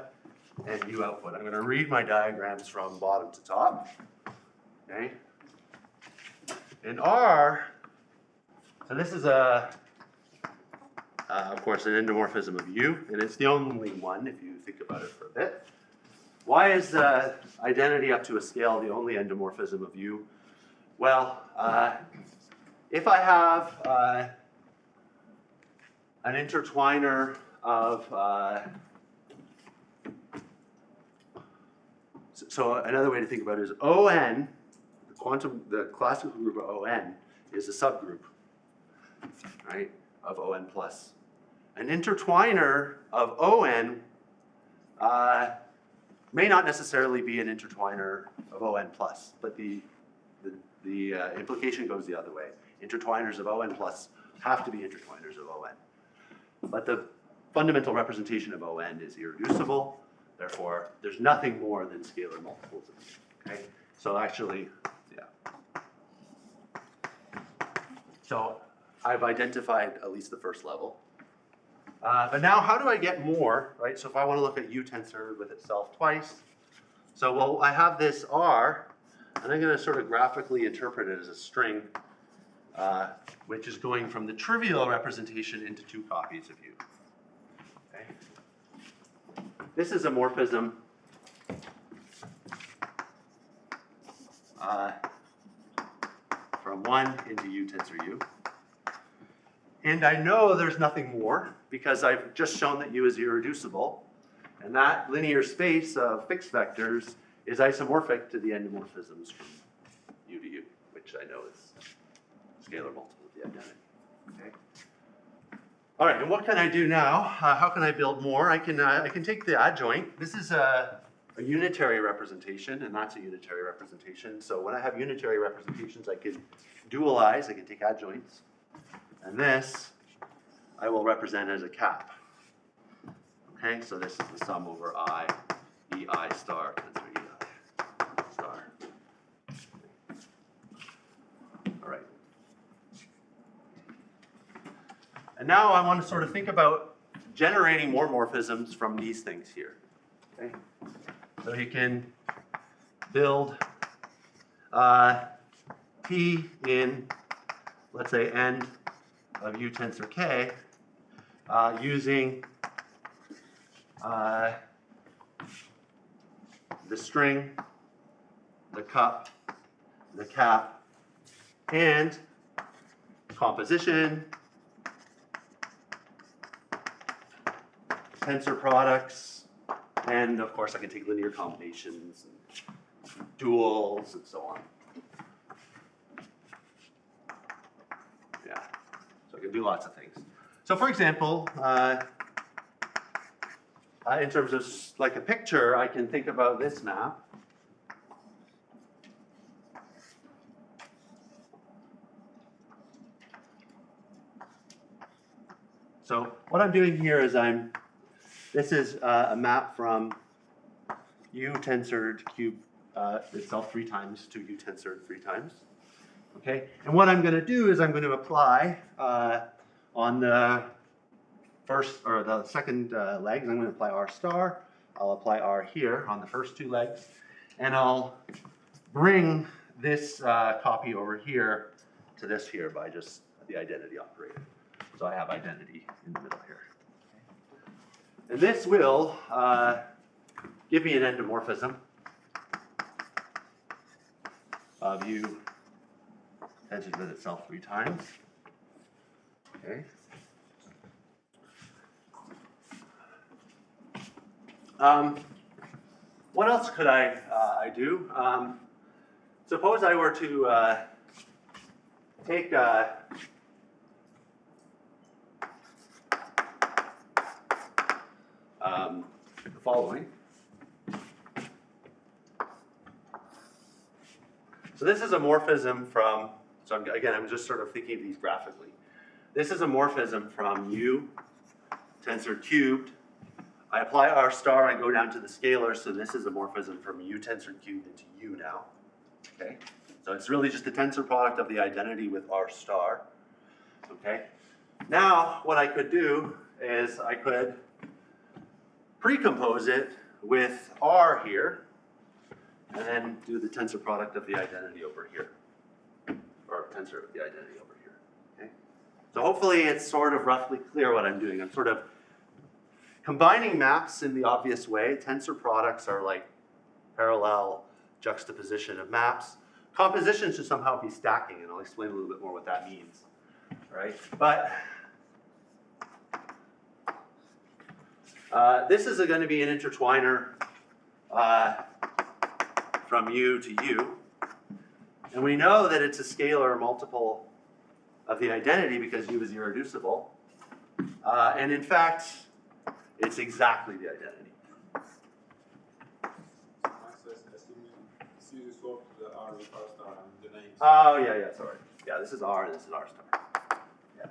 and U output. I'm going to read my diagrams from bottom to top. Okay. In R, so this is of course, an endomorphism of U, and it's the only one if you think about it for a bit. Why is the identity up to a scale the only endomorphism of U? Well, if I have an intertwiner of, so another way to think about it is ON, the classical group of ON is a subgroup, right, of ON plus. An intertwiner of ON may not necessarily be an intertwiner of ON plus, but the implication goes the other way. Intertwiners of ON plus have to be intertwiners of ON. But the fundamental representation of ON is irreducible, therefore there's nothing more than scalar multiples of U. Okay? So actually, yeah. So I've identified at least the first level. But now how do I get more, right? So if I want to look at U tensor with itself twice, so well, I have this R, and I'm going to sort of graphically interpret it as a string, which is going from the trivial representation into two copies of U. Okay. This is a morphism from 1 into U tensor U. And I know there's nothing more because I've just shown that U is irreducible. And that linear space of fixed vectors is isomorphic to the endomorphisms from U to U, which I know is scalar multiple of the identity. Okay. All right, and what can I do now? How can I build more? I can take the adjoint. This is a unitary representation, and that's a unitary representation. So when I have unitary representations, I can dualize. I can take adjoints. And this I will represent as a cap. Okay, so this is the sum over I, EI star, tensor EI star. All right. And now I want to sort of think about generating more morphisms from these things here. Okay? So you can build P in, let's say, end of U tensor K using the string, the cup, the cap, and composition, tensor products, and of course I can take linear combinations and duals and so on. Yeah, so I can do lots of things. So for example, in terms of like a picture, I can think about this map. So what I'm doing here is this is a map from U tensored cube itself 3 times to U tensored 3 times. Okay, and what I'm going to do is I'm going to apply on the first or the second legs, I'm going to apply R star. I'll apply R here on the first 2 legs, and I'll bring this copy over here to this here by just the identity operator. So I have identity in the middle here. And this will give me an endomorphism of U tensored with itself 3 times. Okay. What else could I do? Suppose I were to take the following. So this is a morphism from, so again, I'm just sort of thinking of these graphically. This is a morphism from U tensor cubed. I apply R star, I go down to the scalar, so this is a morphism from U tensor cubed into U now. Okay, so it's really just the tensor product of the identity with R star. Okay, now what I could do is I could precompose it with R here, and then do the tensor product of the identity over here, or tensor of the identity over here. Okay, so hopefully it's sort of roughly clear what I'm doing. I'm sort of combining maps in the obvious way. Tensor products are like parallel juxtaposition of maps. Composition should somehow be stacking, and I'll explain a little bit more what that means. All right, but this is going to be an intertwiner from U to U, and we know that it's a scalar multiple of the identity because U is irreducible, and in fact, it's exactly the identity. Oh, yeah, sorry. Yeah, this is R and this is R star. Yeah.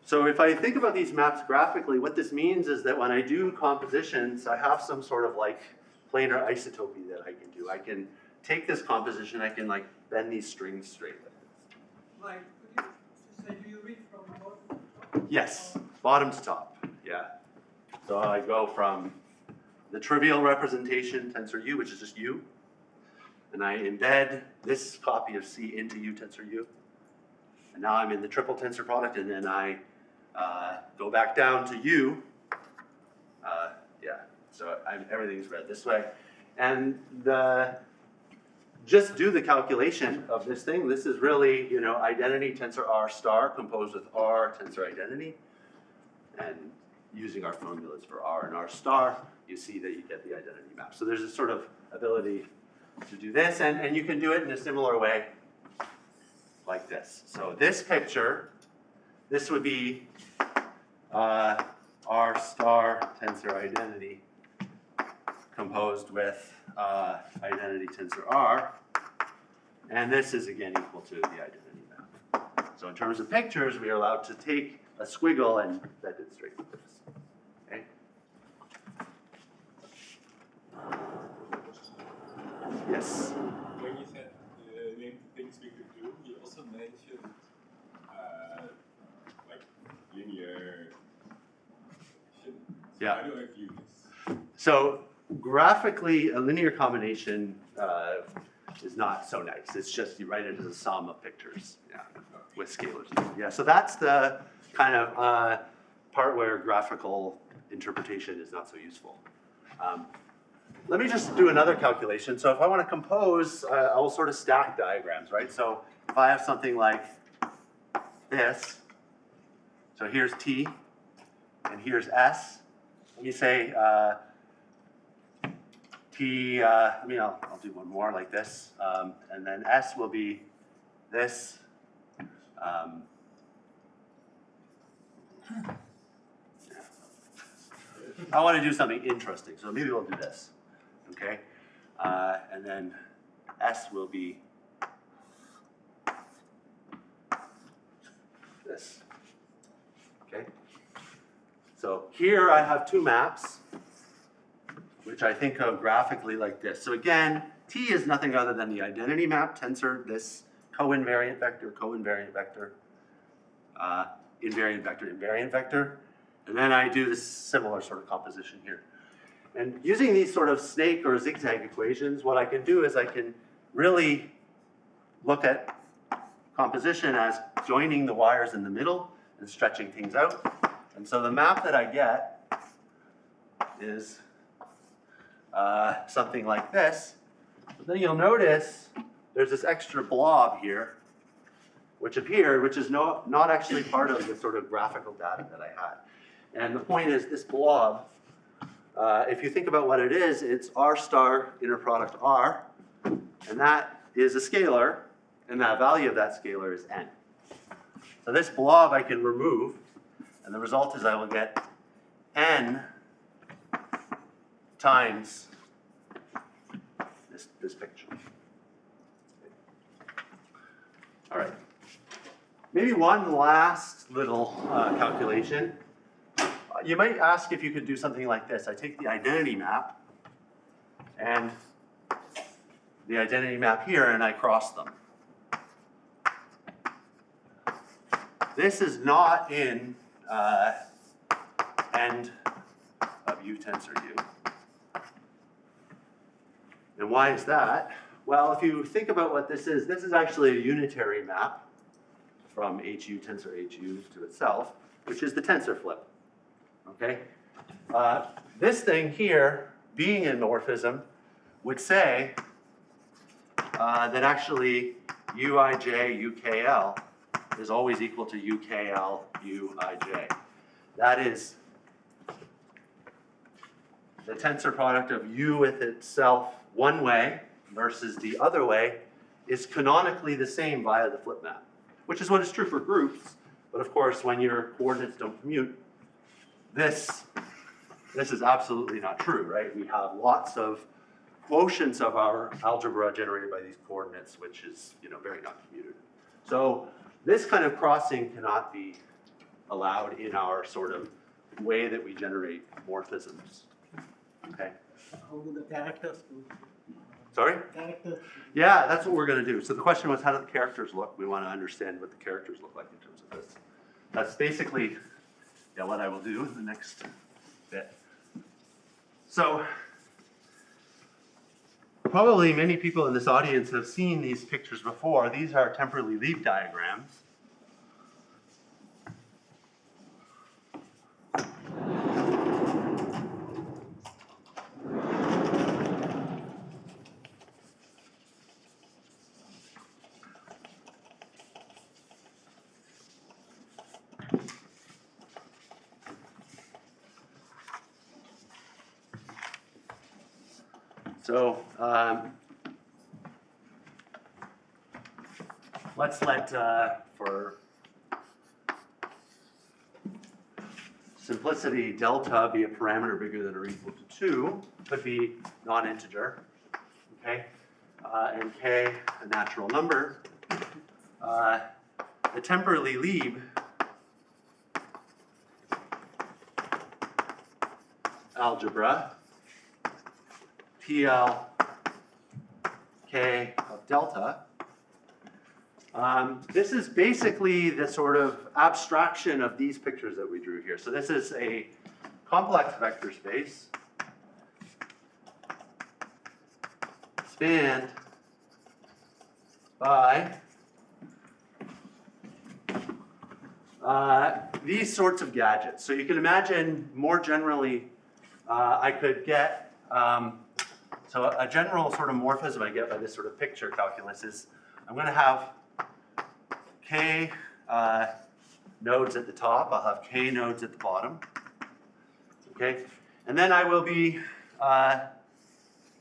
So if I think about these maps graphically, what this means is that when I do compositions, I have some sort of like planar isotopy that I can do. I can take this composition, I can like bend these strings straight like this. Mike, could you say, do you read from bottom to top? Yes, bottom to top, yeah. So I go from the trivial representation tensor U, which is just U, and I embed this copy of C into U tensor U. And now I'm in the triple tensor product, and then I go back down to U. Yeah, so everything's read this way. And just do the calculation of this thing. This is really, you know, identity tensor R star composed with R tensor identity. And using our formulas for R and R star, you see that you get the identity map. So there's a sort of ability to do this, and you can do it in a similar way like this. So this picture, this would be R star tensor identity composed with identity tensor R, and this is again equal to the identity map. So in terms of pictures, we are allowed to take a squiggle and bend it straight with this. Okay? Yes? When you said name things we could do, you also mentioned like linear. Yeah. How do I view this? So graphically, a linear combination is not so nice. It's just you write it as a sum of pictures, yeah, with scalars. Yeah, so that's the kind of part where graphical interpretation is not so useful. Let me just do another calculation. So if I want to compose, I will sort of stack diagrams, right? So if I have something like this, so here's T, and here's S. Let me say T, I'll do one more like this, and then S will be this. I want to do something interesting, so maybe we'll do this, okay? And then S will be this, okay? So here I have two maps, which I think of graphically like this. So again, T is nothing other than the identity map tensor, this co-invariant vector, invariant vector, invariant vector. And then I do this similar sort of composition here. And using these sort of snake or zigzag equations, what I can do is I can really look at composition as joining the wires in the middle and stretching things out. And so the map that I get is something like this. But then you'll notice there's this extra blob here, which appeared, which is not actually part of the sort of graphical data that I had. And the point is this blob, if you think about what it is, it's R star inner product R, and that is a scalar, and that value of that scalar is n. So this blob I can remove, and the result is I will get n times this picture. All right. Maybe one last little calculation. You might ask if you could do something like this. I take the identity map and the identity map here, and I cross them. This is not in end of U tensor U. And why is that? Well, if you think about what this is actually a unitary map from HU tensor HU to itself, which is the tensor flip. Okay? This thing here, being a morphism, would say that actually Uij UKL is always equal to UKL Uij. That is the tensor product of U with itself one way versus the other way is canonically the same via the flip map, which is what is true for groups. But of course, when your coordinates don't commute, this is absolutely not true, right? We have lots of quotients of our algebra generated by these coordinates, which is very non-commutative. So this kind of crossing cannot be allowed in our sort of way that we generate morphisms. Okay. How do the characters do? Sorry? Characters. Yeah, that's what we're going to do. So the question was, how do the characters look? We want to understand what the characters look like in terms of this. That's basically what I will do in the next bit. So probably many people in this audience have seen these pictures before. These are temporally leaf diagrams. So let's let, for simplicity, delta be a parameter bigger than or equal to 2, could be non-integer, okay? And k a natural number. The temporally Lieb algebra, PL k of delta. This is basically the sort of abstraction of these pictures that we drew here. So this is a complex vector space spanned by these sorts of gadgets. So you can imagine more generally, I could get, so a general sort of morphism I get by this sort of picture calculus is I'm going to have k nodes at the top, I'll have k nodes at the bottom, okay? And then I will be,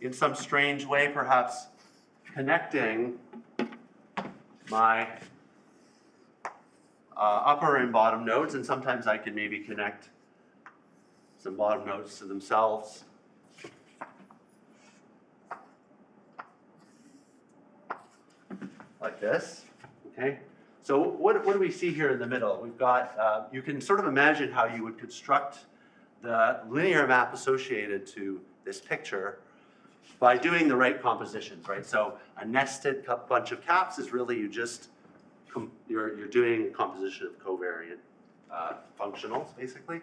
in some strange way perhaps, connecting my upper and bottom nodes, and sometimes I can maybe connect some bottom nodes to themselves. Like this, okay? So what do we see here in the middle? We've got, you can sort of imagine how you would construct the linear map associated to this picture by doing the right compositions, right? So a nested bunch of caps is really you just, you're doing a composition of covariant functionals, basically.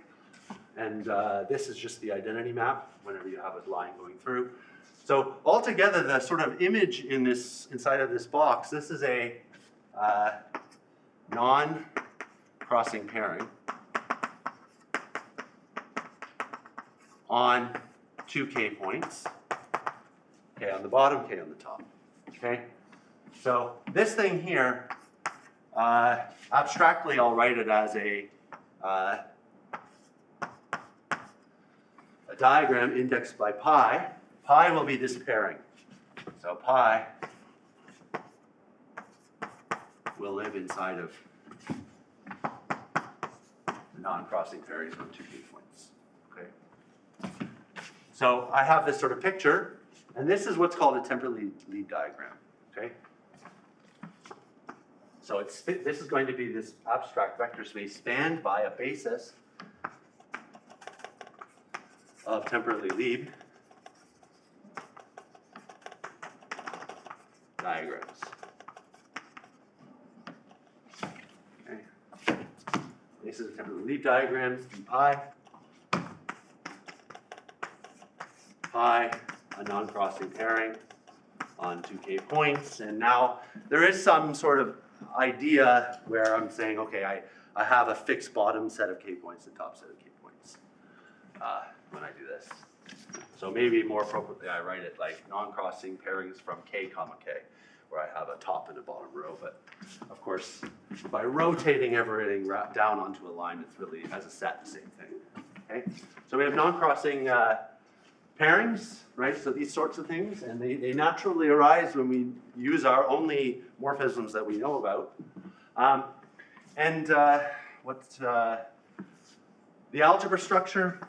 And this is just the identity map whenever you have a line going through. So altogether, the sort of image in this, inside of this box, this is a non-crossing pairing on 2 k points. K on the bottom, k on the top. Okay? So this thing here, abstractly I'll write it as a diagram indexed by pi. Pi will be this pairing. So pi will live inside of the non-crossing pairings on 2 k points. Okay. So I have this sort of picture, and this is what's called a temporally Lieb diagram. Okay. So this is going to be this abstract vector space spanned by a basis of temporally Lieb diagrams. Okay. Basis of temporally Lieb diagrams, d pi. Pi, a non-crossing pairing on 2 k points. And now there is some sort of idea where I'm saying, okay, I have a fixed bottom set of k points and top set of k points when I do this. So maybe more appropriately I write it like non-crossing pairings from k comma k, where I have a top and a bottom row. But of course, by rotating everything down onto a line, it's really, as a set, the same thing. Okay? So we have non-crossing pairings, right? So these sorts of things, and they naturally arise when we use our only morphisms that we know about. What's the algebra structure?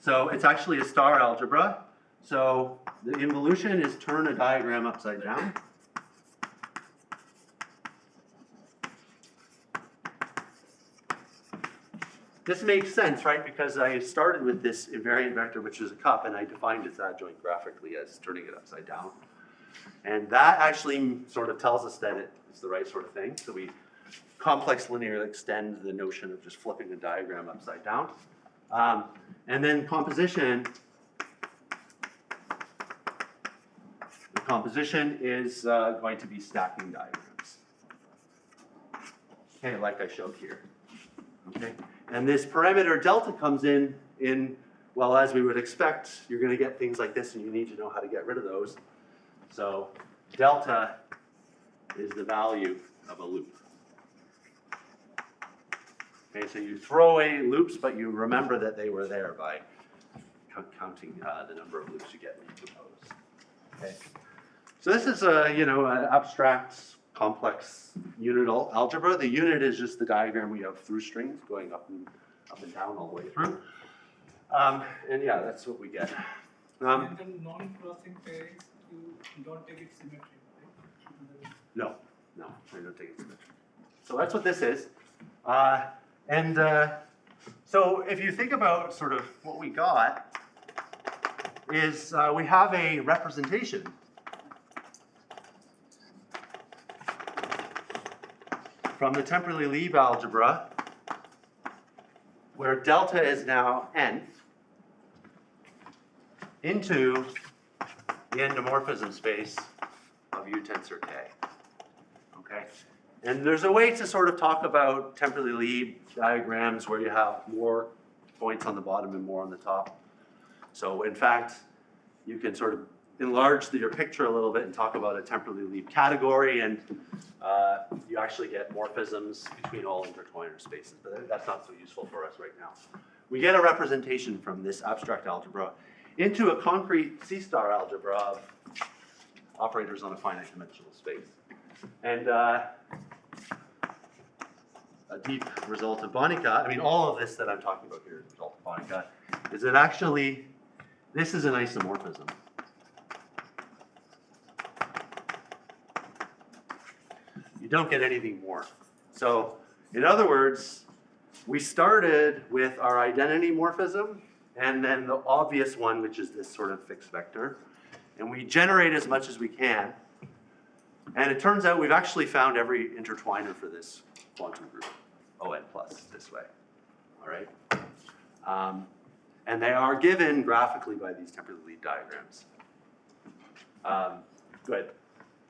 So it's actually a star algebra. So the involution is turn a diagram upside down. This makes sense, right? Because I started with this invariant vector, which is a cup, and I defined its adjoint graphically as turning it upside down. And that actually sort of tells us that it's the right sort of thing. So we complex linearly extend the notion of just flipping a diagram upside down. And then composition. The composition is going to be stacking diagrams. Okay, like I showed here. Okay. And this parameter delta comes in, well, as we would expect, you're going to get things like this, and you need to know how to get rid of those. So delta is the value of a loop. Okay, so you throw away loops, but you remember that they were there by counting the number of loops you get when you compose. Okay, so this is a an abstract, complex unit algebra. The unit is just the diagram we have through strings going up and down all the way through. And yeah, that's what we get. And the non-crossing pairs, you don't take it symmetry, right? No, I don't take it symmetry. So that's what this is. So if you think about sort of what we got is we have a representation from the temporally Lieb algebra where delta is now n into the endomorphism space of U tensor K. Okay? And there's a way to sort of talk about temporally Lieb diagrams where you have more points on the bottom and more on the top. So in fact, you can sort of enlarge your picture a little bit and talk about a temporally Lieb category, and you actually get morphisms between all intertwiner spaces, but that's not so useful for us right now. We get a representation from this abstract algebra into a concrete C-star algebra of operators on a finite dimensional space. And a deep result of Bonica, I mean, all of this that I'm talking about here is a result of Bonica, is that actually this is an isomorphism. You don't get anything more. So, in other words, we started with our identity morphism, and then the obvious one, which is this sort of fixed vector. And we generate as much as we can. And it turns out we've actually found every intertwiner for this quantum group, ON plus, this way. All right? And they are given graphically by these temporally Lieb diagrams. Go ahead.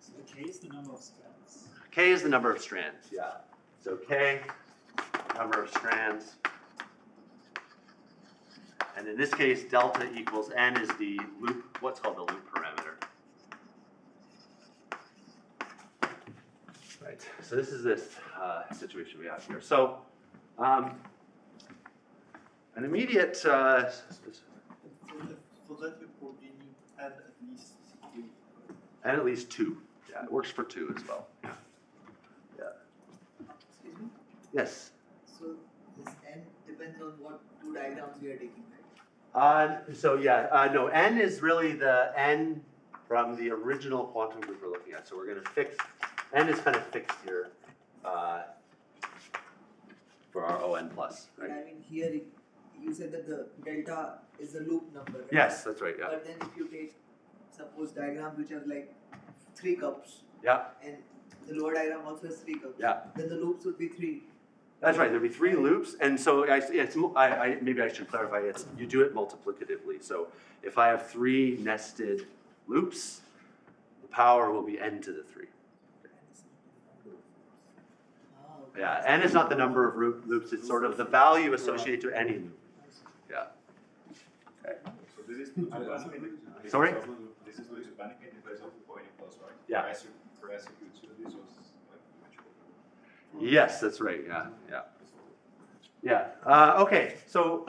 So the K is the number of strands. K is the number of strands, yeah. So K, number of strands. And in this case, delta equals n is the loop, what's called the loop parameter. Right, so this is this situation we have here. So an immediate, For that you put in, you add at least 3. and at least 2. Yeah, it works for 2 as well. Yeah. Excuse me? Yes. So this n depends on what 2 diagrams we are taking, right? No, n is really the n from the original quantum group we're looking at. So we're going to fix, n is kind of fixed here for our ON plus, right? But I mean here you said that the delta is a loop number, right? Yes, that's right, yeah. But then if you take, suppose diagrams which have like 3 cups, Yeah, and the lower diagram also has 3 cups, yeah. then the loops would be 3. That's right, there'll be 3 loops, and so maybe I should clarify, you do it multiplicatively. So if I have 3 nested loops, the power will be n to the 3. Ah, okay. Yeah, n is not the number of loops, it's sort of the value associated to any loop. Yeah. Okay. So this is due to Banach. Sorry? This is due to Banach in place of the Poynting plus, right? Yeah. For execute, so this was like much. Yes, that's right, yeah. Okay, so,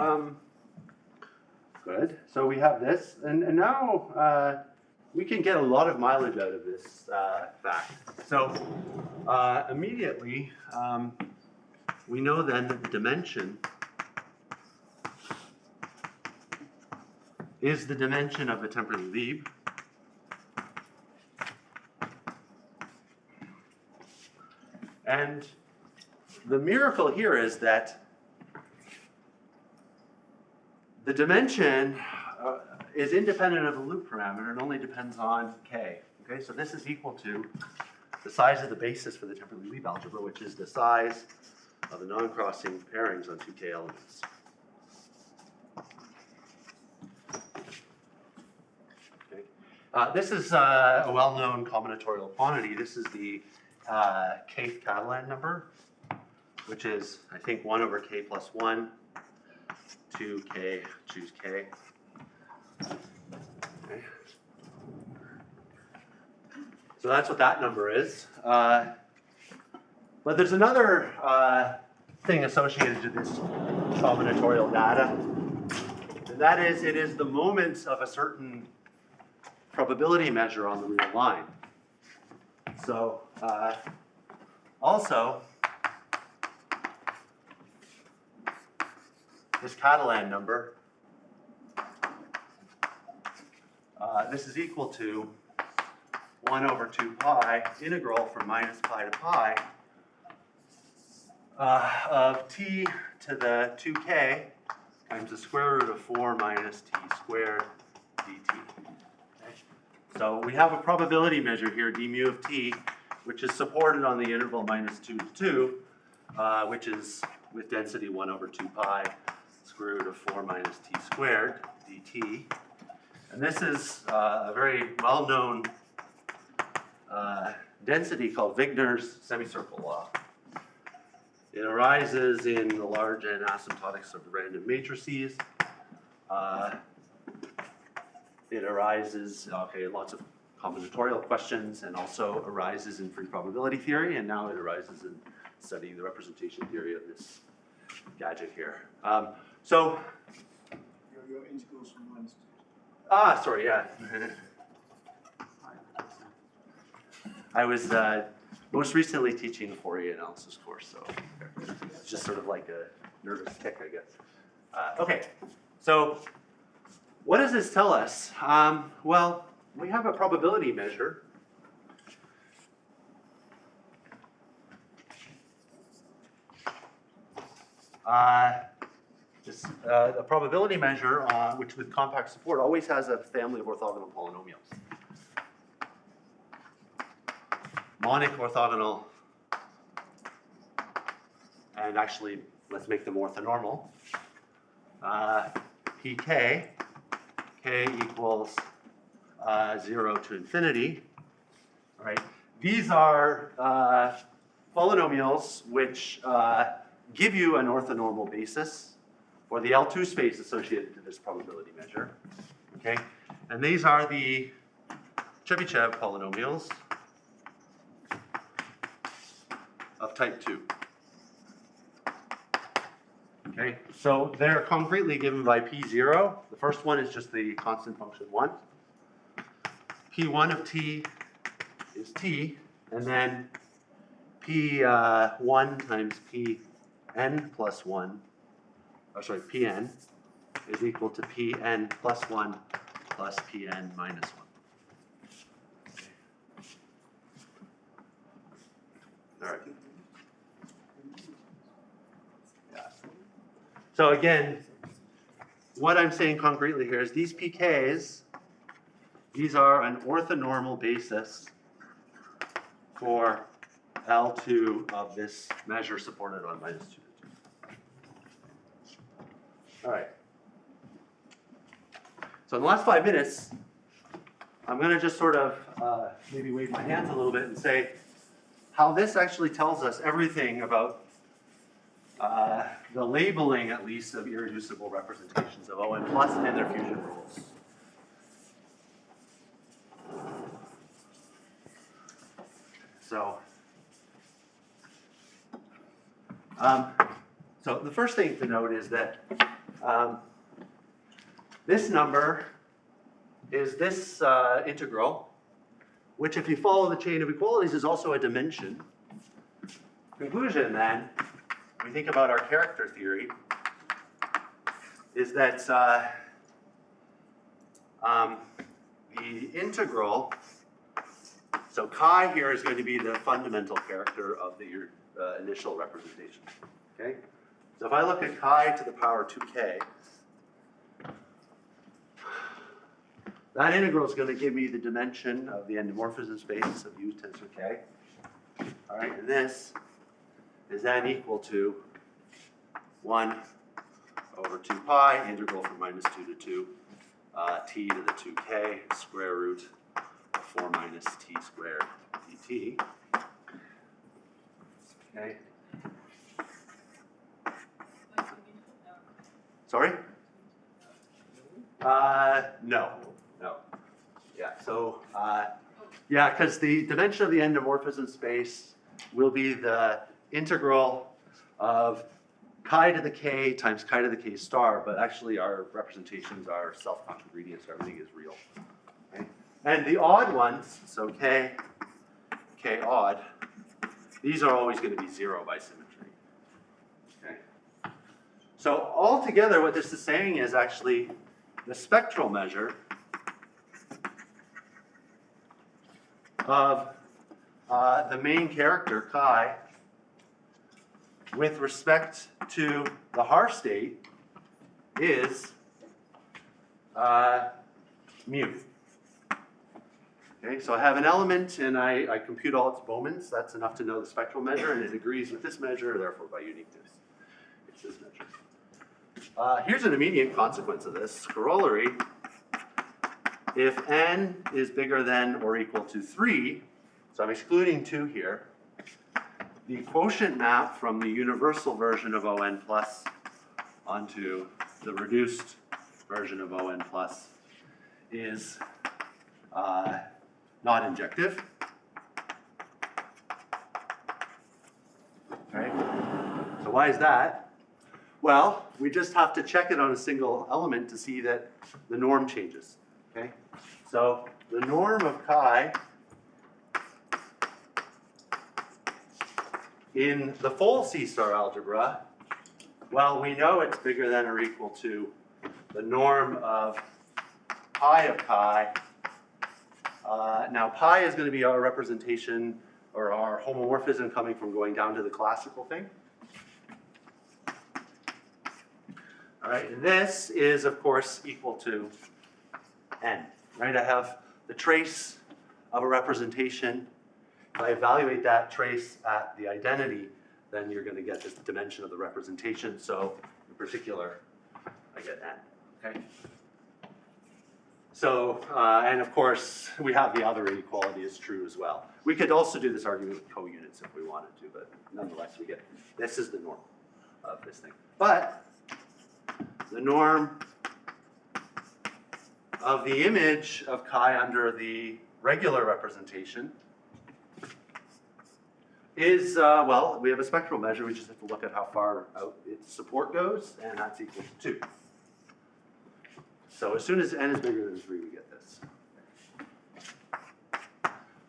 good. So we have this, and now we can get a lot of mileage out of this fact. So immediately, we know then that the dimension is the dimension of a temporally Lieb. And the miracle here is that the dimension is independent of the loop parameter and only depends on k. Okay, so this is equal to the size of the basis for the temporally Lieb algebra, which is the size of the non-crossing pairings on 2k elements. Okay. This is a well-known combinatorial quantity. This is the kth Catalan number, which is, I think, 1 over k plus 1, 2k, choose k. Okay. So that's what that number is. But there's another thing associated to this combinatorial data. And that is, it is the moments of a certain probability measure on the real line. So also, this Catalan number, this is equal to 1 over 2 pi integral from minus pi to pi of t to the 2k times the square root of 4 minus t squared dt. Okay. So we have a probability measure here, d mu of t, which is supported on the interval minus 2 to 2, which is with density 1 over 2 pi square root of 4 minus t squared dt. And this is a very well-known density called Wigner's semicircle law. It arises in the large n asymptotics of random matrices. It arises, in lots of combinatorial questions, and also arises in free probability theory, and now it arises in studying the representation theory of this gadget here. So, your integrals from minus 2. Sorry, yeah. I was most recently teaching the Fourier analysis course, so it's just sort of like a nervous tick, I guess. Okay, so what does this tell us? Well, we have a probability measure. A probability measure, which with compact support always has a family of orthogonal polynomials. Monic orthogonal, and actually, let's make them orthonormal. Pk, k equals 0 to infinity. All right. These are polynomials which give you an orthonormal basis for the L2 space associated to this probability measure. Okay, and these are the Chebyshev polynomials of type 2. Okay, so they're concretely given by P0. The first one is just the constant function 1. P1 of t is t, and then P1 times Pn plus 1, Pn is equal to Pn plus 1 plus Pn minus 1. All right. So again, what I'm saying concretely here is these pKs, these are an orthonormal basis for L2 of this measure supported on minus 2 to 2. All right. So in the last 5 minutes, I'm going to just sort of maybe wave my hands a little bit and say how this actually tells us everything about the labeling, at least, of irreducible representations of ON plus and their fusion rules. So the first thing to note is that this number is this integral, which if you follow the chain of equalities is also a dimension. Conclusion then, when we think about our character theory, is that the integral, so chi here is going to be the fundamental character of the initial representation. Okay? So if I look at chi to the power 2k, that integral is going to give me the dimension of the endomorphism space of U tensor k. All right, and this is then equal to 1 over 2 pi, integral from minus 2 to 2, t to the 2k, square root of 4 minus t squared dt. Okay. Sorry? No. Yeah, so, yeah, because the dimension of the endomorphism space will be the integral of chi to the k times chi to the k star, but actually our representations are self-contragredient, so everything is real. Right? And the odd ones, so k odd, these are always going to be 0 by symmetry. Okay? So altogether, what this is saying is actually the spectral measure of the main character, chi, with respect to the Haar state is mu. Okay, so I have an element and I compute all its moments. That's enough to know the spectral measure, and it agrees with this measure, therefore by uniqueness, it's this measure. Here's an immediate consequence of this. Corollary, if n is bigger than or equal to 3, so I'm excluding 2 here, the quotient map from the universal version of On plus onto the reduced version of On plus is not injective. Okay. So why is that? Well, we just have to check it on a single element to see that the norm changes. Okay. So the norm of chi in the full C-star algebra, well, we know it's bigger than or equal to the norm of pi of chi. Now, pi is going to be our representation or our homomorphism coming from going down to the classical thing. All right, and this is, of course, equal to n. Right? I have the trace of a representation. If I evaluate that trace at the identity, then you're going to get this dimension of the representation. So, in particular, I get n. Okay. So, and of course, we have the other inequality is true as well. We could also do this argument with co-units if we wanted to, but nonetheless, we get this is the norm of this thing. But the norm of the image of chi under the regular representation is, well, we have a spectral measure. We just have to look at how far out its support goes, and that's equal to 2. So as soon as n is bigger than 3, we get this.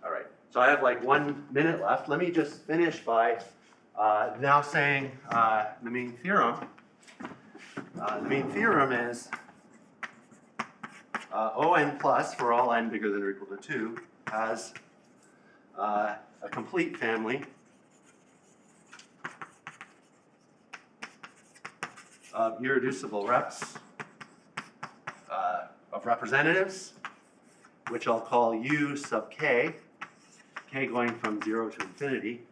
All right, so I have like 1 minute left. Let me just finish by now saying the main theorem. The main theorem is On plus for all n bigger than or equal to 2 has a complete family of irreducible reps of representatives, which I'll call U sub k, k going from 0 to infinity,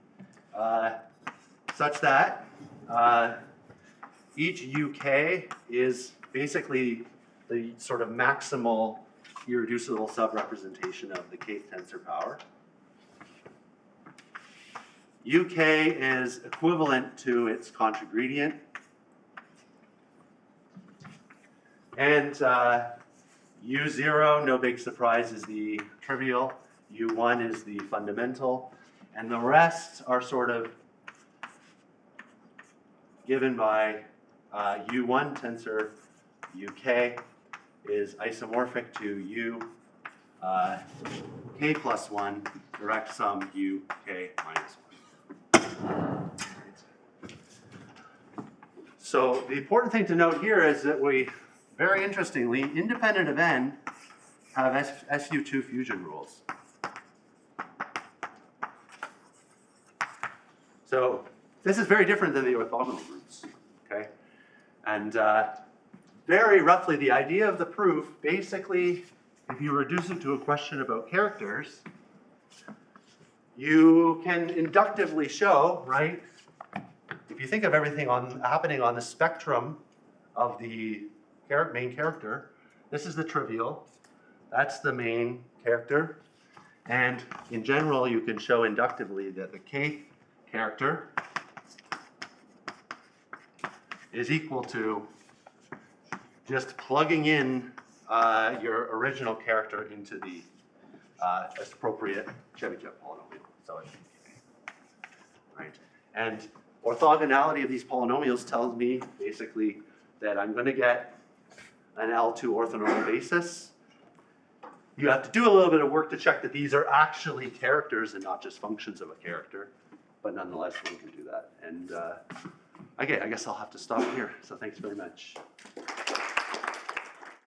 such that each uk is basically the sort of maximal irreducible subrepresentation of the kth tensor power. uk is equivalent to its contragradient. And U0, no big surprise, is the trivial. U1 is the fundamental. And the rest are sort of given by U1 tensor UK is isomorphic to U k plus 1, direct sum UK minus 1. So the important thing to note here is that we, very interestingly, independent of n, have SU2 fusion rules. So this is very different than the orthogonal groups, okay? And very roughly, the idea of the proof, basically, if you reduce it to a question about characters, you can inductively show, right? If you think of everything happening on the spectrum of the main character, this is the trivial, that's the main character, and in general, you can show inductively that the kth character is equal to just plugging in your original character into the appropriate Chebyshev polynomial. So it's right. And orthogonality of these polynomials tells me basically that I'm going to get an L2 orthonormal basis. You have to do a little bit of work to check that these are actually characters and not just functions of a character. But nonetheless, one can do that. And okay, I guess I'll have to stop here. So thanks very much.